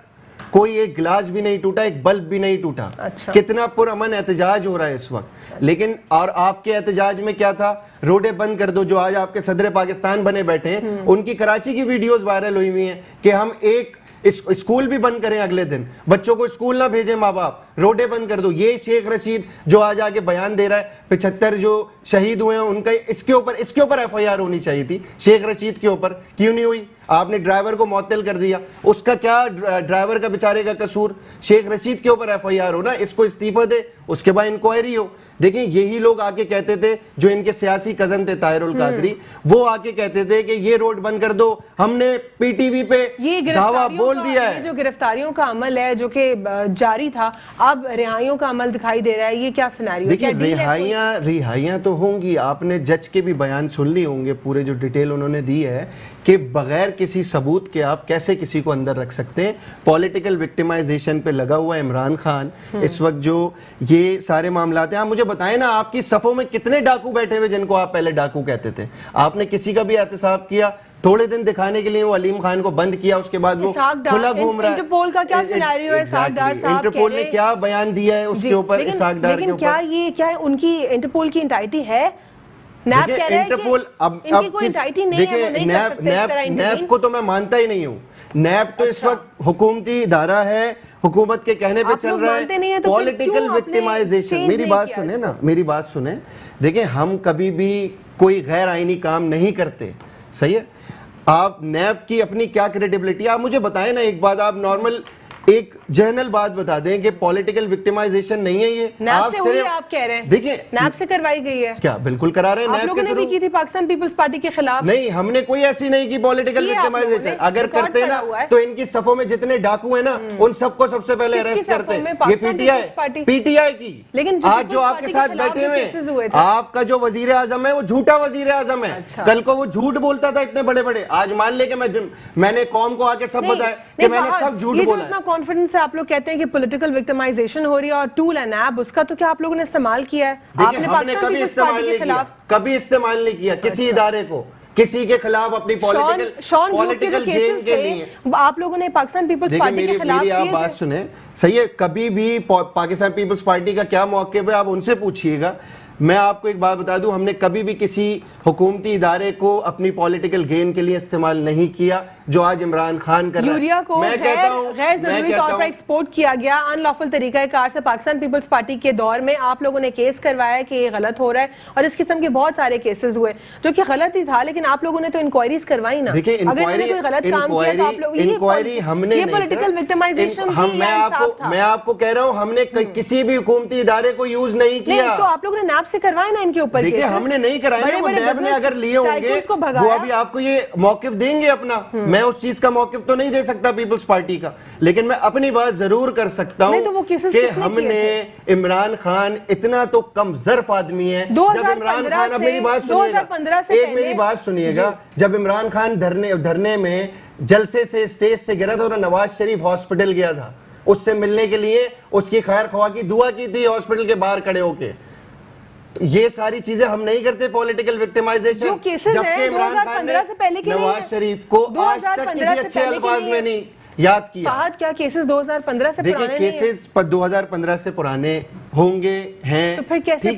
कोई एक गिलास भी नहीं टूटा, एक बल्ब भी नहीं टूटा। अच्छा। कितना पुरअमन एहतजाज हो रहा है इस वक्त। लेकिन और आपके एहतजाज में क्या था? रोडें बंद कर दो। जो आज आपके सदर पाकिस्तान बने बैठे हैं, उनकी कराची की वीडियोस वायरल हुई हुई हैं कि हम एक स्कूल भी बंद करें, अगले दिन बच्चों को स्कूल ना भेजें माँ बाप, रोडें बंद कर दो। ये शेख रशीद जो आज आके बयान दे रहा है, 75 जो शहीद हुए हैं उनका, इसके ऊपर FIR होनी चाहिए थी। शेख रशीद के ऊपर क्यों नहीं हुई? आपने ड्राइवर को मुअत्तल कर दिया, उसका क्या ड्राइवर का बेचारे का कसूर? शेख रशीद के ऊपर FIR हो ना, इसको इस्तीफा दे, उसके बाद इंक्वायरी हो। देखिए, यही लोग आके कहते थे, जो इनके सियासी कजन थे ताहिरुल कादरी, वो आके कहते थे कि ये रोड बंद कर दो। हमने PTV पे ये दावा बोल दिया है। ये जो गिरफ्तारियों का अमल है जो कि जारी था, अब रिहाइयों का अमल दिखाई दे रहा है, ये क्या सिनेरियो? देखिए, रिहाइयां तो होंगी। आपने जज के भी बयान सुन लिए होंगे, पूरे जो डिटेल उन्होंने दी है कि बगैर किसी सबूत के आप कैसे किसी को अंदर रख सकते हैं। पॉलिटिकल विक्टिमाइजेशन पे लगा हुआ इमरान खान इस वक्त, जो ये सारे मामलात हैं। आप मुझे बताएं ना, आपकी सफों में कितने डाकू बैठे हुए जिनको आप पहले डाकू कहते थे? आपने किसी का भी एहतसाब किया? थोड़े दिन दिखाने के लिए वो अलीम खान को बंद किया, उसके बाद वो खुला घूम रहा है। इंटरपोल का क्या सिनेरियो है? इसाक डार साहब इंटरपोल ने क्या बयान दिया है उसके ऊपर, इसाक डार के ऊपर? क्या उनकी इंटरपोल की इंटाइटी है? नैब कह रहा है कि इनकी कोई इंटाइटी नहीं है, वो नहीं कर सकते इस तरह इंटरवीन। नैब को तो मैं मानता ही नहीं हूँ। नैब तो इस वक्त हुकूमती इदारा है, हुकूमत के कहने पे चल रहा है। पॉलिटिकल विक्टिमाइजेशन, मेरी बात सुने ना, मेरी बात सुने। देखिए, हम कभी भी कोई गैर आईनी काम नहीं करते, सही है। आप नैब की अपनी क्या क्रेडिबिलिटी? आप मुझे बताएं ना एक बात, आप नॉर्मल एक जर्नल बात बता दें कि पॉलिटिकल विक्टिमाइजेशन नहीं है ये। नैब से हुई है, आप कह रहे हैं? देखिए, नैब से करवाई गई है। क्या? बिल्कुल करा रहे हैं। आप लोगों ने भी की थी पाकिस्तान पीपल्स पार्टी के खिलाफ? नहीं, हमने कोई ऐसी नहीं की पॉलिटिकल विक्टिमाइजेशन। अगर करते ना तो इनकी सफों में जितने डाकू हैं ना, उन सबको सबसे पहले अरेस्ट करते। ये पीटीआई की। लेकिन आज जो आपके साथ बैठे हुए, आपका जो वजीर आजम है वो झूठा वजीर आजम है। कल को वो झूठ बोलता था इतने बड़े बड़े, आज मान ले कि मैंने कौम को आके सब बताया कि मैंने सब झूठ बोला। कॉन्फिडेंस है, आप लोग कहते हैं कि पॉलिटिकल विक्टिमाइजेशन हो रही है और टूल है नैब, उसका तो क्या आप लोगों ने इस्तेमाल किया है? आपने पाकिस्तान पीपल्स पार्टी के खिलाफ कभी इस्तेमाल नहीं किया किसी इदारे को। किसी के खिलाफ अपनी पॉलिटिकल गेन के लिए। आप लोगों ने पाकिस्तान पीपल्स पार्टी के खिलाफ आप बात सुने, सही है, कभी भी पाकिस्तान पीपल्स पार्टी का क्या मौक़िफ़ है आप उनसे पूछिएगा। मैं आपको एक बात बता दूं, हमने कभी भी किसी हुकूमती इदारे को अपनी पॉलिटिकल गेन के लिए इस्तेमाल नहीं किया, जो आज इमरान खान कर रहा है। यूरिया को गैर जरूरी तौर पर एक्सपोर्ट किया गया अनलॉफुल तरीकाकार से पाकिस्तान पीपल्स पार्टी के दौर में। आप लोगों ने केस करवाया कि ये गलत हो रहा है, और इस किस्म के बहुत सारे केसेस हुए जो कि गलत ही था, लेकिन आप लोगों ने तो इंक्वायरीज करवाई ना। देखिए, अगर मैंने कोई गलत काम किया तो आप लोग इंक्वायरी हमने, ये पॉलिटिकल विक्टिमाइजेशन मैं आपको कह रहा हूं, हमने किसी भी हुकूमती इदारे को यूज नहीं किया। तो आप लोगों ने नैब से करवाया ना इनके ऊपर। देखिए, हमने नहीं कराया, नैब ने अगर लिए होंगे वो अभी आपको ये मौकिफ देंगे अपना। मैं उस चीज का मौकिफ तो नहीं दे सकता पीपल्स पार्टी का, लेकिन मैं अपनी बात जरूर कर सकता हूं तो कि हमने इमरान खान इतना तो कम ज़र्फ आदमी है। जब इमरान खान, अब मेरी बात सुनिएगा, एक मेरी बात सुनिएगा, जब इमरान खान धरने में जलसे से स्टेज से गिरा था और नवाज शरीफ हॉस्पिटल गया था, उससे मिलने के लिए उसकी खैर ख्वाह की दुआ की थी हॉस्पिटल के बाहर खड़े होके। ये सारी चीजें हम नहीं करते, पॉलिटिकल विक्टिमाइजेशन। जो केसेस हैं 2015 से पहले के नवाज शरीफ को आज तक किसी अच्छे अल्फाज में नहीं याद किया। फहद, क्या केसेस 2015 से पुराने नहीं हैं? देखिए, केसेस 2015 से पुराने होंगे, हैं, तो फिर कैसे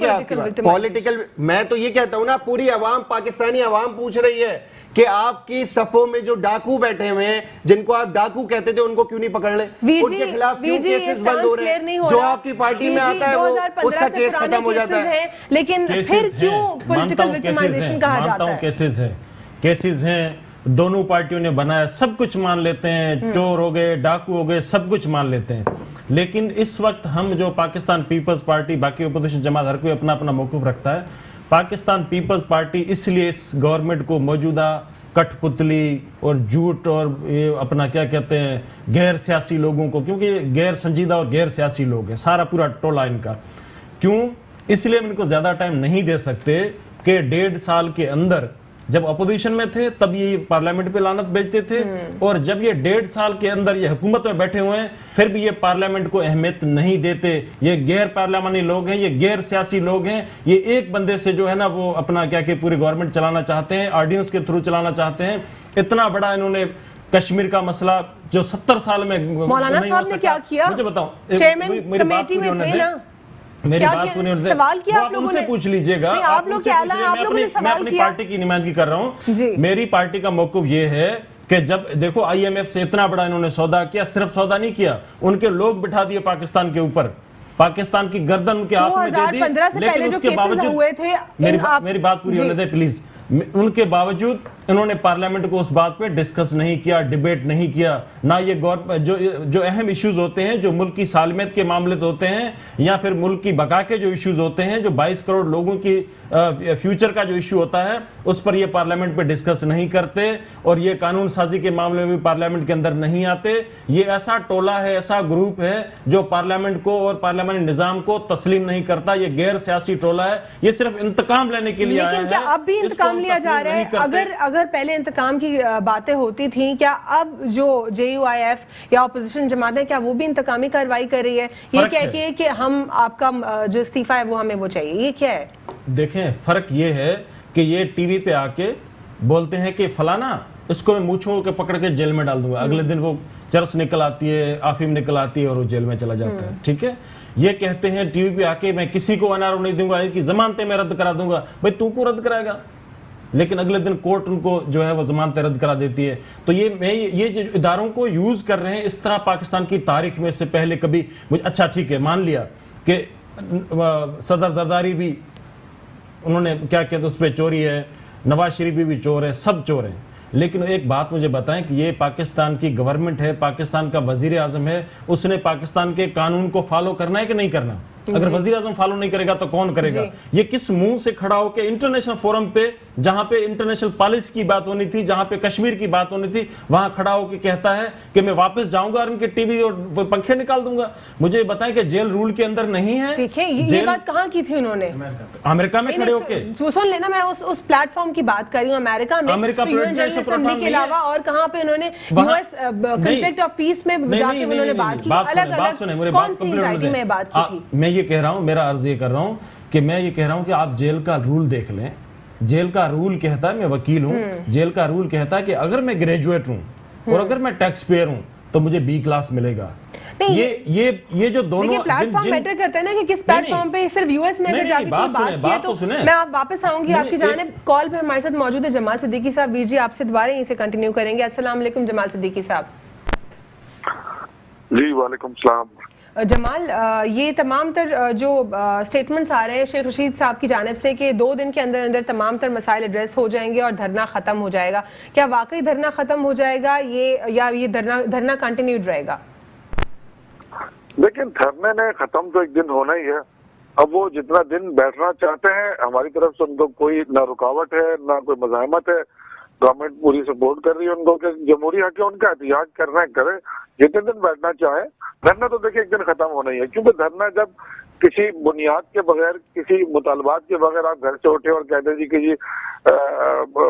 पॉलिटिकल? मैं तो ये कहता हूँ ना, पूरी अवाम, पाकिस्तानी अवाम पूछ रही है कि आपकी सफों में जो डाकू बैठे हुए हैं, जिनको आप डाकू कहते थे, उनको क्यों नहीं पकड़ ले? उनके खिलाफ क्यों केसेस बंद हो रहे हैं? जो आपकी पार्टी में आता है वो उसका केस खत्म हो जाता है। लेकिन फिर क्यों पॉलिटिकल विक्टिमाइजेशन कहा जाता है? केसेस हैं, दोनों पार्टियों ने बनाया, सब कुछ मान लेते हैं, चोर हो गए, डाकू हो गए, सब कुछ मान लेते हैं। लेकिन इस वक्त हम जो पाकिस्तान पीपल्स पार्टी, बाकी अपोजिशन जमात, हर कोई अपना अपना मौक़िफ़ रखता है। पाकिस्तान पीपल्स पार्टी इसलिए इस गवर्नमेंट को मौजूदा कठपुतली और झूठ और ये अपना क्या कहते हैं गैर सियासी लोगों को, क्योंकि गैर संजीदा और गैर सियासी लोग हैं सारा पूरा टोला इनका, क्यों? इसलिए हम इनको ज़्यादा टाइम नहीं दे सकते कि 1.5 साल के अंदर, जब अपोजिशन में थे तब ये पार्लियामेंट पे लानत भेजते थे, और जब ये 1.5 साल के अंदर ये हुकूमत में बैठे हुए हैं फिर भी ये पार्लियामेंट को अहमियत नहीं देते। ये गैर पार्लियामानी लोग हैं, ये गैर सियासी लोग हैं, ये एक बंदे से जो है ना वो अपना क्या कि पूरी गवर्नमेंट चलाना चाहते हैं, ऑर्डिनेंस के थ्रू चलाना चाहते हैं। इतना बड़ा इन्होंने कश्मीर का मसला जो 70 साल में मौलाना साहब ने क्या किया, मुझे बताओ, चेयरमैन कमेटी में थे ना, मेरी बात सवाल किया आप लोगों ने, पूछ लीजिएगा। आप लोग क्या, आप लोगों ने सवाल अपनी किया। पार्टी की नुमाइंदगी कर रहा हूँ। मेरी पार्टी का मौक़िफ़ ये है कि जब देखो IMF से इतना बड़ा इन्होंने सौदा किया, सिर्फ सौदा नहीं किया, उनके लोग बिठा दिए पाकिस्तान के ऊपर, पाकिस्तान की गर्दन उनके हाथ में दे दी, लेकिन उसके बावजूद मेरी बात पूरी होने दे प्लीज। उनके बावजूद इन्होंने पार्लियामेंट को उस बात पे डिस्कस नहीं किया, डिबेट नहीं किया ना। ये जो अहम इश्यूज होते हैं, जो मुल्क की सालमियत के मामले होते हैं, या फिर मुल्क की बका के जो इश्यूज होते हैं, जो 22 करोड़ लोगों की फ्यूचर का जो इशू होता है, उस पर ये पार्लियामेंट पे डिस्कस नहीं करते, और ये कानून साजी के मामले में भी पार्लियामेंट के अंदर नहीं आते। ये ऐसा टोला है, ऐसा ग्रुप है जो पार्लियामेंट को और पार्लियामेंट निजाम को तस्लीम नहीं करता। ये गैर सियासी टोला है, ये सिर्फ इंतकाम लेने के लिए आया है। क्या अब भी इंतकाम लिया जा रहा है? अगर पहले इंतकाम की बातें होती थी, क्या अब जो JUIF या अपोजिशन जमातें, क्या वो भी इंतकामी कार्रवाई कर रही है, ये कह के कि हम आपका जो इस्तीफा है वो हमें वो चाहिए? ये क्या है? देखें, फर्क ये है कि ये टीवी पे आके बोलते हैं कि फलाना इसको मैं मूंछों के पकड़ के जेल में डाल दूंगा, अगले दिन वो चरस निकल आती है, आफीम निकल आती है और वो जेल में चला जाता है। ठीक है, ये कहते हैं टीवी पे आके मैं किसी को अनार नहीं दूंगा, इनकी जमानतें मैं रद्द करा दूंगा। भाई तू को रद्द कराएगा? लेकिन अगले दिन कोर्ट उनको जो है वो जमानतें रद्द करा देती है। तो ये जो इदारों को यूज कर रहे हैं इस तरह, पाकिस्तान की तारीख में इससे पहले कभी मुझे, अच्छा ठीक है मान लिया कि सदर जरदारी भी उन्होंने क्या कहते उस पर चोरी है, नवाज शरीफ भी चोर है, सब चोर हैं, लेकिन एक बात मुझे बताएं कि ये पाकिस्तान की गवर्नमेंट है, पाकिस्तान का वजीर आजम है, उसने पाकिस्तान के कानून को फॉलो करना है कि नहीं करना? अगर वजीर आजम फॉलो नहीं करेगा तो कौन करेगा? ये किस मुंह से खड़ा होकर इंटरनेशनल फोरम पे, जहां पे इंटरनेशनल पॉलिसी की बात होनी थी, जहां पे कश्मीर की बात होनी थी, वहां खड़ा होकर कहता है कि मैं वापस जाऊंगा और इनके टीवी और पंखे निकाल दूंगा? मुझे बताएं कि जेल रूल के अंदर नहीं है। देखिए ये बात कहां की थी उन्होंने? अमेरिका में खड़े होकर सुन लेना, मैं उस प्लेटफॉर्म की बात कर रही हूँ। अमेरिका में यूएन के अलावा और कहां पे उन्होंने यूएस कॉन्फ्लिक्ट ऑफ पीस में जाके उन्होंने बात की? अलग अलग कौन सी एंटिटी में बात की थी? मैं ये कह रहा हूं, मेरा अर्ज ये कर रहा हूं कि मैं ये कह रहा हूं कि आप जेल का रूल देख लें, जेल का रूल कहता है, मैं वकील हूँ, जेल का रूल कहता है कि अगर मैं ग्रेजुएट हूँ और अगर मैं टैक्स पेयर हूँ तो मुझे बी क्लास मिलेगा। नहीं, ये जो दोनों प्लेटफॉर्म मैटर करता है ना कि किस प्लेटफॉर्म पे, सिर्फ यूएस में अगर जाके कोई बात किया तो मैं आप वापस आऊंगी आपकी जानिब। कॉल पे हमारे साथ मौजूद है जमाल सिद्दीकी साहब। वीर जी आपसे दोबारा यहीं से कंटिन्यू करेंगे। अस्सलाम वालेकुम जमाल सिद्दीकी साहब। जी वालेकुम सलाम। जमाल, ये तमाम तर जो स्टेटमेंट्स आ रहे हैं शेख रशीद साहब की जानिब से कि 2 दिन के अंदर अंदर तमाम तर मसाइल एड्रेस हो जाएंगे और धरना ख़त्म हो जाएगा, क्या वाकई धरना ख़त्म हो जाएगा ये धरना कंटिन्यूड रहेगा? लेकिन धरने ने खत्म तो एक दिन होना ही है। अब वो जितना दिन बैठना चाहते हैं, हमारी तरफ से उनको कोई ना रुकावट है ना कोई मज़ाहमत है। गवर्नमेंट पूरी सपोर्ट कर रही है उनको कि जमहूरी हक है उनका, एहतियाज करना है करे, जितने दिन बैठना चाहे। धरना तो देखिए एक दिन खत्म होना ही है, क्योंकि धरना जब किसी बुनियाद के बगैर, किसी मुतालबात के बगैर आप घर से उठे और कहते हैं जी कि जी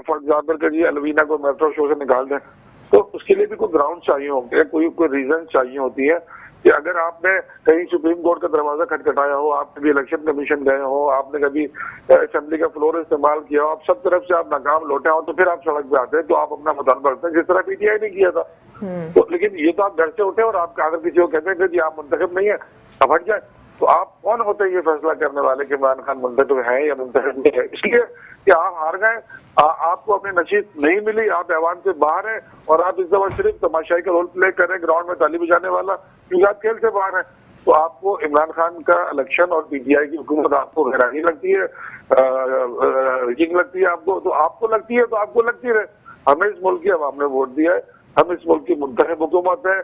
फॉर एग्जाम्पल के जी अलवीना को मेट्रो शो से निकाल दें, तो उसके लिए भी कोई ग्राउंड चाहिए होंगे, कोई रीजन चाहिए होती है। कि अगर आपने कहीं सुप्रीम कोर्ट का दरवाजा खटखटाया हो, आप कभी इलेक्शन कमीशन गए हो, आपने कभी असेंबली का फ्लोर इस्तेमाल किया हो, आप सब तरफ से आप नाकाम लौटे हो, तो फिर आप सड़क पे आते हैं, तो आप अपना मुतालबा रखते हैं, जिस तरह पीटीआई ने किया था। तो लेकिन ये तो आप घर से उठे और आप अगर किसी को कहते हैं कि आप मुंतखब नहीं है, अब हट जाए, तो आप कौन होते हैं ये फैसला करने वाले कि इमरान खान मुंतखब है या मुंतखब नहीं है? इसलिए कि आप हार गए, आपको अपनी नशीद नहीं मिली, आप ऐवान से बाहर हैं और आप इस दफा सिर्फ तमाशाई का रोल प्ले कर रहे हैं, ग्राउंड में ताली बजाने वाला, क्योंकि आप खेल से बाहर हैं। तो आपको इमरान खान का इलेक्शन और पीटीआई की हुकूमत आपको हैरानी लगती है, यकीन लगती है आपको, तो आपको लगती है तो आपको लगती रहे। हमें इस मुल्क की अवाम ने वोट दिया है, हम इस मुल्क की मुंतखब हुकूमत है।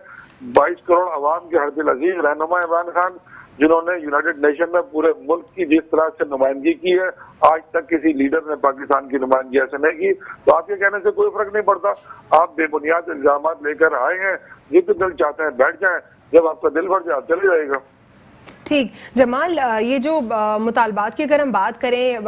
22 करोड़ अवाम के हरदिल अजीज रहनुमा इमरान खान, जिन्होंने यूनाइटेड नेशन में पूरे मुल्क की जिस तरह से नुमाइंदगी की है, आज तक किसी लीडर ने पाकिस्तान की नुमाइंदगी ऐसे नहीं की। तो आपके कहने से कोई फर्क नहीं पड़ता, आप बेबुनियाद इल्जाम लेकर आए हैं, जितने दिल चाहते हैं बैठ जाएं, जब आपका दिल भर जाए चले जाएगा। ठीक। जमाल, ये जो मुतालबात की अगर हम बात करें,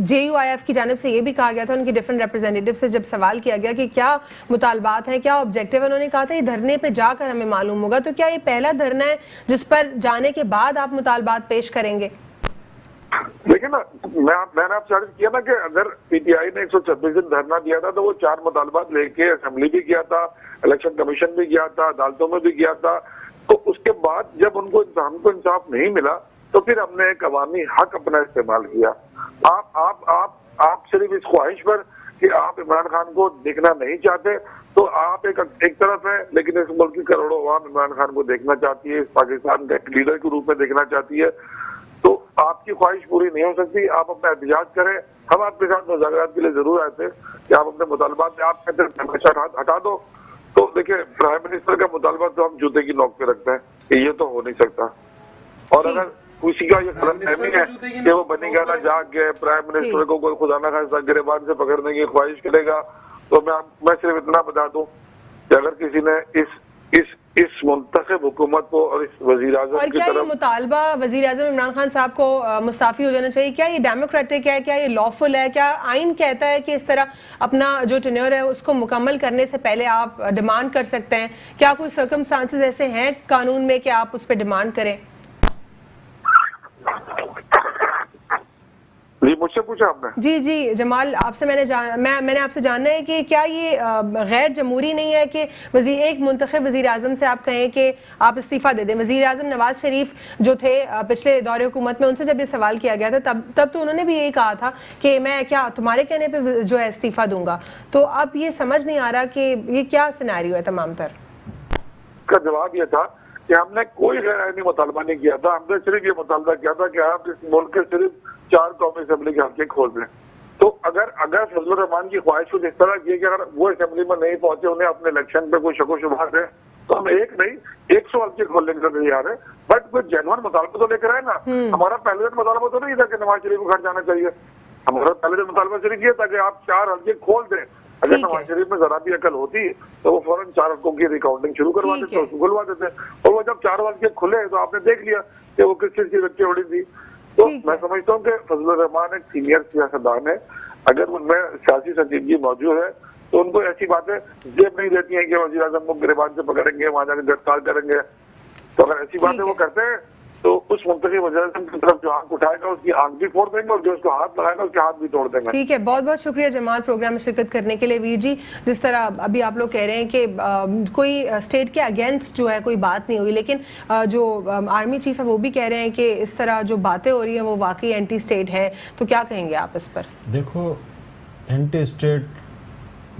JUIF की जानिब से ये भी कहा गया था, उनकी डिफरेंट रिप्रेजेंटेटिव से जब सवाल किया गया कि क्या मुतालबात हैं, क्या ऑब्जेक्टिव है, उन्होंने कहा था ये धरने पे जाकर हमें मालूम होगा। तो क्या ये पहला धरना है जिस पर जाने के बाद आप मुतालबात पेश करेंगे? देखिए ना, मैंने आपसे अर्ज किया ना कि अगर पीटीआई ने 126 दिन धरना दिया था, तो वो 4 मुतालबात लेके असेंबली भी किया था, इलेक्शन कमीशन भी गया था, अदालतों में भी गया था। तो उसके बाद जब हमको इंसाफ नहीं मिला, तो फिर हमने एक अवामी हक अपना इस्तेमाल किया। आप सिर्फ इस ख्वाहिश पर कि आप इमरान खान को देखना नहीं चाहते, तो आप एक तरफ है, लेकिन इस मुल्क की करोड़ों अवाम इमरान खान को देखना चाहती है, इस पाकिस्तान के लीडर के रूप में देखना चाहती है। तो आपकी ख्वाहिश पूरी नहीं हो सकती, आप अपना एहतिजाज करें। हम आपके साथ मुज़ाकरात के लिए जरूर आए थे कि आप अपने मुतालबात में आप कहते हैं हमेशा हटा दो। तो देखिए, प्राइम मिनिस्टर का मुतालबा तो हम जूते की नोक पे रखते हैं कि ये तो हो नहीं सकता। और अगर किसी का ये गलतफहमी है कि वो बनी गाना जाग गए, प्राइम मिनिस्टर को कोई खुदा न खास्ता गिरबान से पकड़ने की ख्वाहिश करेगा, तो मैं सिर्फ इतना बता दूं कि अगर किसी ने इस मुंतखब हुकूमत को और इस वज़ीर-ए-आज़म की क्या तरफ, ये मुतालबा वज़ीर-ए-आज़म इमरान खान साहब को मुस्ताफी हो जाना चाहिए, क्या ये डेमोक्रेटिक है, क्या ये लॉफुल है, क्या आइन कहता है कि इस तरह अपना जो टेन्योर है उसको मुकम्मल करने से पहले आप डिमांड कर सकते हैं? क्या कोई सर्कमस्टांसेस ऐसे हैं कानून में कि आप उस पर डिमांड करें? जी मुझसे पूछा आपने? जी जमाल, आपसे मैंने आपसे जानना है कि क्या ये गैर जमहूरी नहीं है कि एक मुंतखब वज़ीर-ए-आज़म से आप कहें कि आप इस्तीफ़ा दे दें? वज़ीर-ए-आज़म नवाज शरीफ जो थे पिछले दौरे हुकूमत में, उनसे जब ये सवाल किया गया था तब तो उन्होंने भी यही कहा था कि मैं क्या तुम्हारे कहने पे जो है इस्तीफ़ा दूंगा। तो अब ये समझ नहीं आ रहा कि ये क्या सिनेरियो है तमाम तर? का जवाब ये था कि हमने कोई गैर आईनी मुतालबा नहीं किया था, हमने सिर्फ ये मुतालबा किया था कि आप इस मुल्क के सिर्फ 4 कौमी असेंबली के हल्के खोल दें। तो अगर फजलुर रहमान की ख्वाहिश कुछ इस तरह की है कि अगर वो असेंबली में नहीं पहुंचे, उन्हें अपने इलेक्शन पे कोई शको शुबा है, तो हम एक नहीं 100 हल्के खोलने के लिए तैयार है। बट कोई जेन्युइन मुतालबा तो लेकर आए ना। हमारा पहले दिन मुतालबा तो नहीं था कि नवाज शरीफ को घर जाना चाहिए, हमारा पहले दिन मुतालबा सिर्फ ये था कि आप 4 हल्के खोल दें। अगर नवाज शरीफ में जरा भी अकल होती तो वो फौरन 4 हल्कों की रिकाउंटिंग शुरू करवा देते, उसको खुलवा देते। और वो जब 4 हल्के खुले तो आपने देख लिया कि वो किस चीज की बच्चे उड़ी थी। तो मैं समझता हूँ कि फजलुर रहमान एक सीनियर सियासतदान है, अगर उनमें सियासी संजीदगी मौजूद है तो उनको ऐसी बातें जेब नहीं देती हैं कि वज़ीर-ए-आज़म को गिरबान से पकड़ेंगे, वहां जाकर गिरफ्तार करेंगे। तो अगर ऐसी बातें वो करते हैं तो उस मुंतखब वज़ीर-ए-आज़म की तरफ जो आंख उठाएगा उसकी आंख भी फोड़ देंगे और जो उसको हाथ लगाएगा उसके हाथ भी तोड़ देंगे। ठीक है, बहुत बहुत शुक्रिया जमाल प्रोग्राम में शिरकत करने के लिए। वीर जी, जिस तरह अभी आप लोग कह रहे हैं कि कोई स्टेट के अगेंस्ट जो है कोई बात नहीं हुई, लेकिन जो आर्मी चीफ है वो भी कह रहे हैं कि इस तरह जो बातें हो रही हैं वो वाकई एंटी स्टेट है, तो क्या कहेंगे आप इस पर? देखो, एंटी स्टेट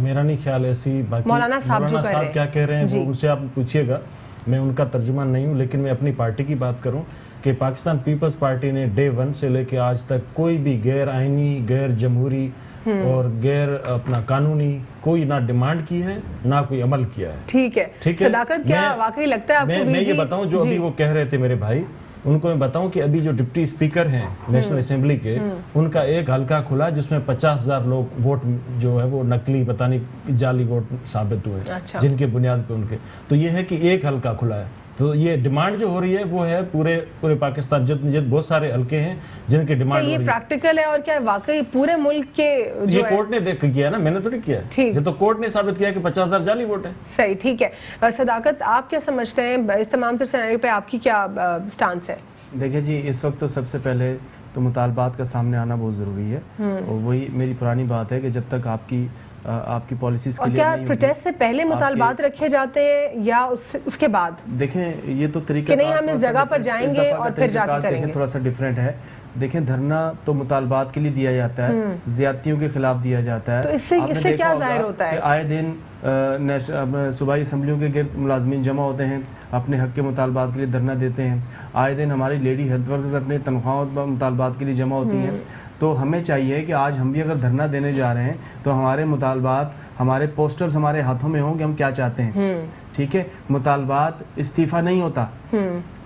मेरा नहीं ख्याल ऐसी, बाकी मौलाना साहब जो कह रहे हैं क्या कह रहे हैं जी। वो उनसे आप पूछिएगा, मैं उनका तर्जुमान नहीं हूँ। लेकिन मैं अपनी पार्टी की बात करूँ कि पाकिस्तान पीपल्स पार्टी ने डे 1 से लेकर आज तक कोई भी गैर आइनी, गैर जमहूरी और गैर अपना कानूनी कोई ना डिमांड की है ना कोई अमल किया है। ठीक है, सदाकत क्या वाकई लगता है आपको? मैं ये बताऊं जो अभी वो कह रहे थे मेरे भाई, उनको मैं बताऊं कि अभी जो डिप्टी स्पीकर हैं नेशनल असेंबली के, उनका एक हलका खुला जिसमें 50,000 लोग वोट जो है वो नकली, पता नहीं जाली वोट साबित हुए। अच्छा। जिनके बुनियाद पे उनके, तो ये है कि एक हलका खुला है। तो ये डिमांड जो हो रही है वो है पूरे पाकिस्तान, जित बहुत सारे हल्के हैं जिनकी डिमांड हो रही है। ये प्रैक्टिकल है और क्या वाकई पूरे मुल्क के जो ये कोर्ट ने देख किया ना, मैंने तो नहीं किया। ठीक। ये तो कोर्ट ने साबित किया कि 50,000 जाली वोट है। सही, ठीक है। सदाकत, आप क्या समझते हैं इस तमाम तर सिनेरियो पे आपकी क्या स्टांस है? देखिए जी, इस वक्त तो सबसे पहले तो मुतालबात का सामने आना बहुत ज़रूरी है, और वही मेरी पुरानी बात है कि जब तक आपकी पॉलिसीज और क्या प्रोटेस्ट से पहले मुतालबात रखे जाते हैं या उसके बाद? देखें, ये तो तरीका कि नहीं हम इस जगह पर जाएंगे और फिर जाके करेंगे, थोड़ा सा डिफरेंट है। देखें, धरना तो मुतालबात के लिए दिया जाता है, ज्यादतियों के खिलाफ दिया जाता है। तो इससे क्या जाहिर होता है? आए दिन सूबाई असम्बलियों के गिर्द मुलाजमीन जमा होते हैं, अपने हक के मुतालबात के लिए धरना देते हैं। आए दिन हमारी लेडी हेल्थ वर्कर्स अपने तनख्वाहों मुतालबात के लिए जमा होती हैं। तो हमें चाहिए कि आज हम भी अगर धरना देने जा रहे हैं तो हमारे मुतालबात, हमारे पोस्टर्स हमारे हाथों में हों कि हम क्या चाहते हैं। ठीक है, मुतालबात इस्तीफा नहीं होता,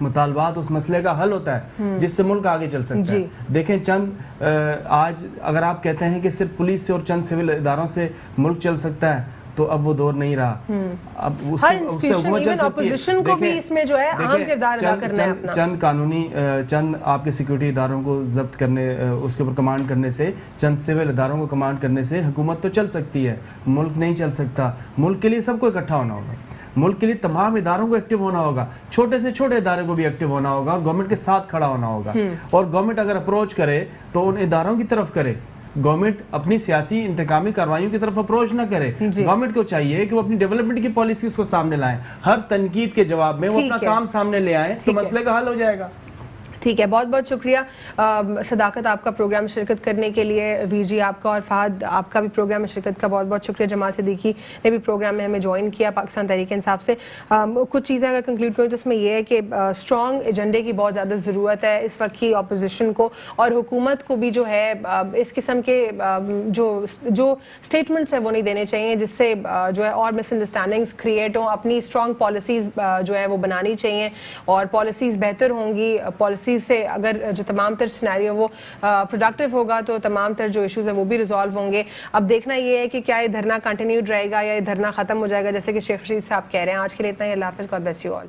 मुतालबात उस मसले का हल होता है जिससे मुल्क आगे चल सकता है। देखें, आज अगर आप कहते हैं कि सिर्फ पुलिस से और चंद सिविल इदारों से मुल्क चल सकता है, तो अब वो दौर नहीं रहा। अब उससे हुकूमत चल सकती है। को भी इसमें जो है अहम किरदार अदा करना है अपना। चंद आपके सिक्योरिटी इदारों को जब्त करने, उसके ऊपर कमांड करने से, चंद सिविल इदारों को कमांड करने से हुकूमत तो चल सकती है, मुल्क नहीं चल सकता। मुल्क के लिए सबको इकट्ठा होना होगा, मुल्क के लिए तमाम इदारों को एक्टिव होना होगा, छोटे से छोटे इदारे को भी एक्टिव होना होगा और गवर्नमेंट के साथ खड़ा होना होगा। और गवर्नमेंट अगर अप्रोच करे तो उन इदारों की तरफ करे, गवर्नमेंट अपनी सियासी इंतकामी कार्रवाइयों की तरफ अप्रोच ना करे। गवर्नमेंट को चाहिए कि वो अपनी डेवलपमेंट की पॉलिसीज को सामने लाएं, हर तनकीद के जवाब में वो अपना काम सामने ले आएं, तो मसले का हल हो जाएगा। ठीक है, बहुत बहुत शुक्रिया सदाकत आपका प्रोग्राम में शिरकत करने के लिए। वीर जी आपका और फहद आपका भी प्रोग्राम में शिरकत का बहुत बहुत शुक्रिया। जमात सिद्दीकी ने भी प्रोग्राम में हमें ज्वाइन किया पाकिस्तान तहरीक इंसाफ से। कुछ चीज़ें अगर कंक्लूड करूँ तो उसमें यह है कि स्ट्रॉन्ग एजेंडे की बहुत ज़्यादा ज़रूरत है इस वक्त की अपोजिशन को, और हुकूमत को भी जो है इस किस्म के जो स्टेटमेंट्स हैं वो नहीं देने चाहिए जिससे जो है और मिसअंडरस्टैंडिंग्स क्रिएट हों। अपनी स्ट्रॉन्ग पॉलिसीज़ जो है वो बनानी चाहिए और पॉलिसीज़ बेहतर होंगी। पॉलिसी से अगर जो तमाम तर सिनेरियो वो प्रोडक्टिव होगा तो तमाम तर जो इश्यूज है वो भी रिजॉल्व होंगे। अब देखना ये है कि क्या ये धरना कंटिन्यूड रहेगा या ये धरना खत्म हो जाएगा जैसे कि शेख रशीद साहब कह रहे हैं। आज के लिए इतना ही, अल्लाह हाफ़िज़, गॉड ब्लेस यू ऑल।